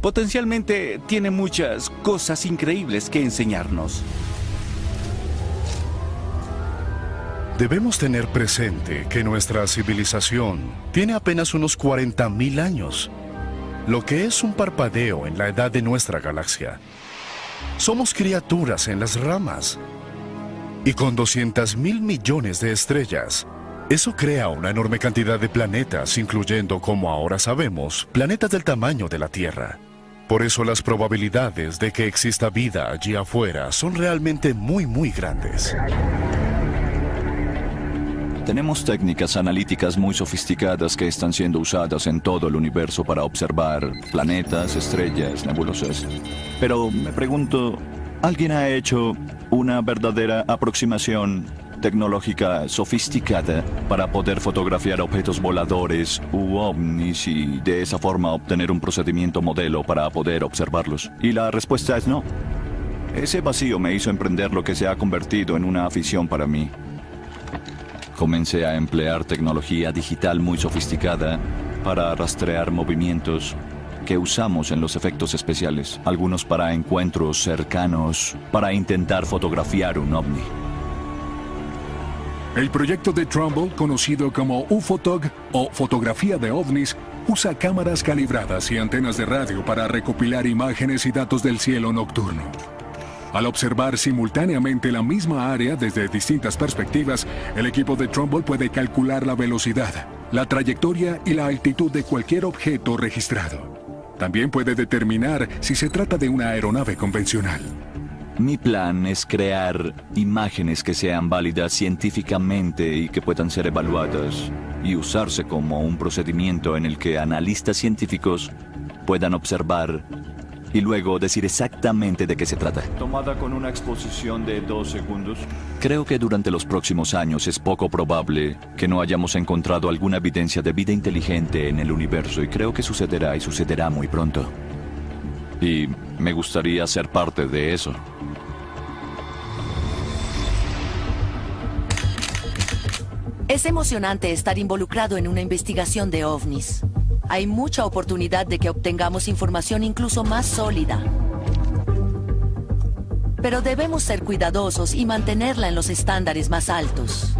Potencialmente tiene muchas cosas increíbles que enseñarnos. Debemos tener presente que nuestra civilización tiene apenas unos 40.000 años. Lo que es un parpadeo en la edad de nuestra galaxia. Somos criaturas en las ramas. Y con 200.000 millones de estrellas, eso crea una enorme cantidad de planetas, incluyendo, como ahora sabemos, planetas del tamaño de la Tierra. Por eso las probabilidades de que exista vida allí afuera son realmente muy, muy grandes. Tenemos técnicas analíticas muy sofisticadas que están siendo usadas en todo el universo para observar planetas, estrellas, nebulosas. Pero me pregunto, ¿alguien ha hecho una verdadera aproximación tecnológica sofisticada para poder fotografiar objetos voladores u ovnis y de esa forma obtener un procedimiento modelo para poder observarlos? Y la respuesta es no. Ese vacío me hizo emprender lo que se ha convertido en una afición para mí. Comencé a emplear tecnología digital muy sofisticada para rastrear movimientos que usamos en los efectos especiales, algunos para encuentros cercanos, para intentar fotografiar un ovni. El proyecto de Trumbull, conocido como UFOTOG o fotografía de ovnis, usa cámaras calibradas y antenas de radio para recopilar imágenes y datos del cielo nocturno. Al observar simultáneamente la misma área desde distintas perspectivas, el equipo de Trumbull puede calcular la velocidad, la trayectoria y la altitud de cualquier objeto registrado. También puede determinar si se trata de una aeronave convencional. Mi plan es crear imágenes que sean válidas científicamente y que puedan ser evaluadas y usarse como un procedimiento en el que analistas científicos puedan observar y luego decir exactamente de qué se trata. Tomada con una exposición de 2 segundos. Creo que durante los próximos años es poco probable que no hayamos encontrado alguna evidencia de vida inteligente en el universo y creo que sucederá y sucederá muy pronto. Y me gustaría ser parte de eso. Es emocionante estar involucrado en una investigación de ovnis. Hay mucha oportunidad de que obtengamos información incluso más sólida. Pero debemos ser cuidadosos y mantenerla en los estándares más altos.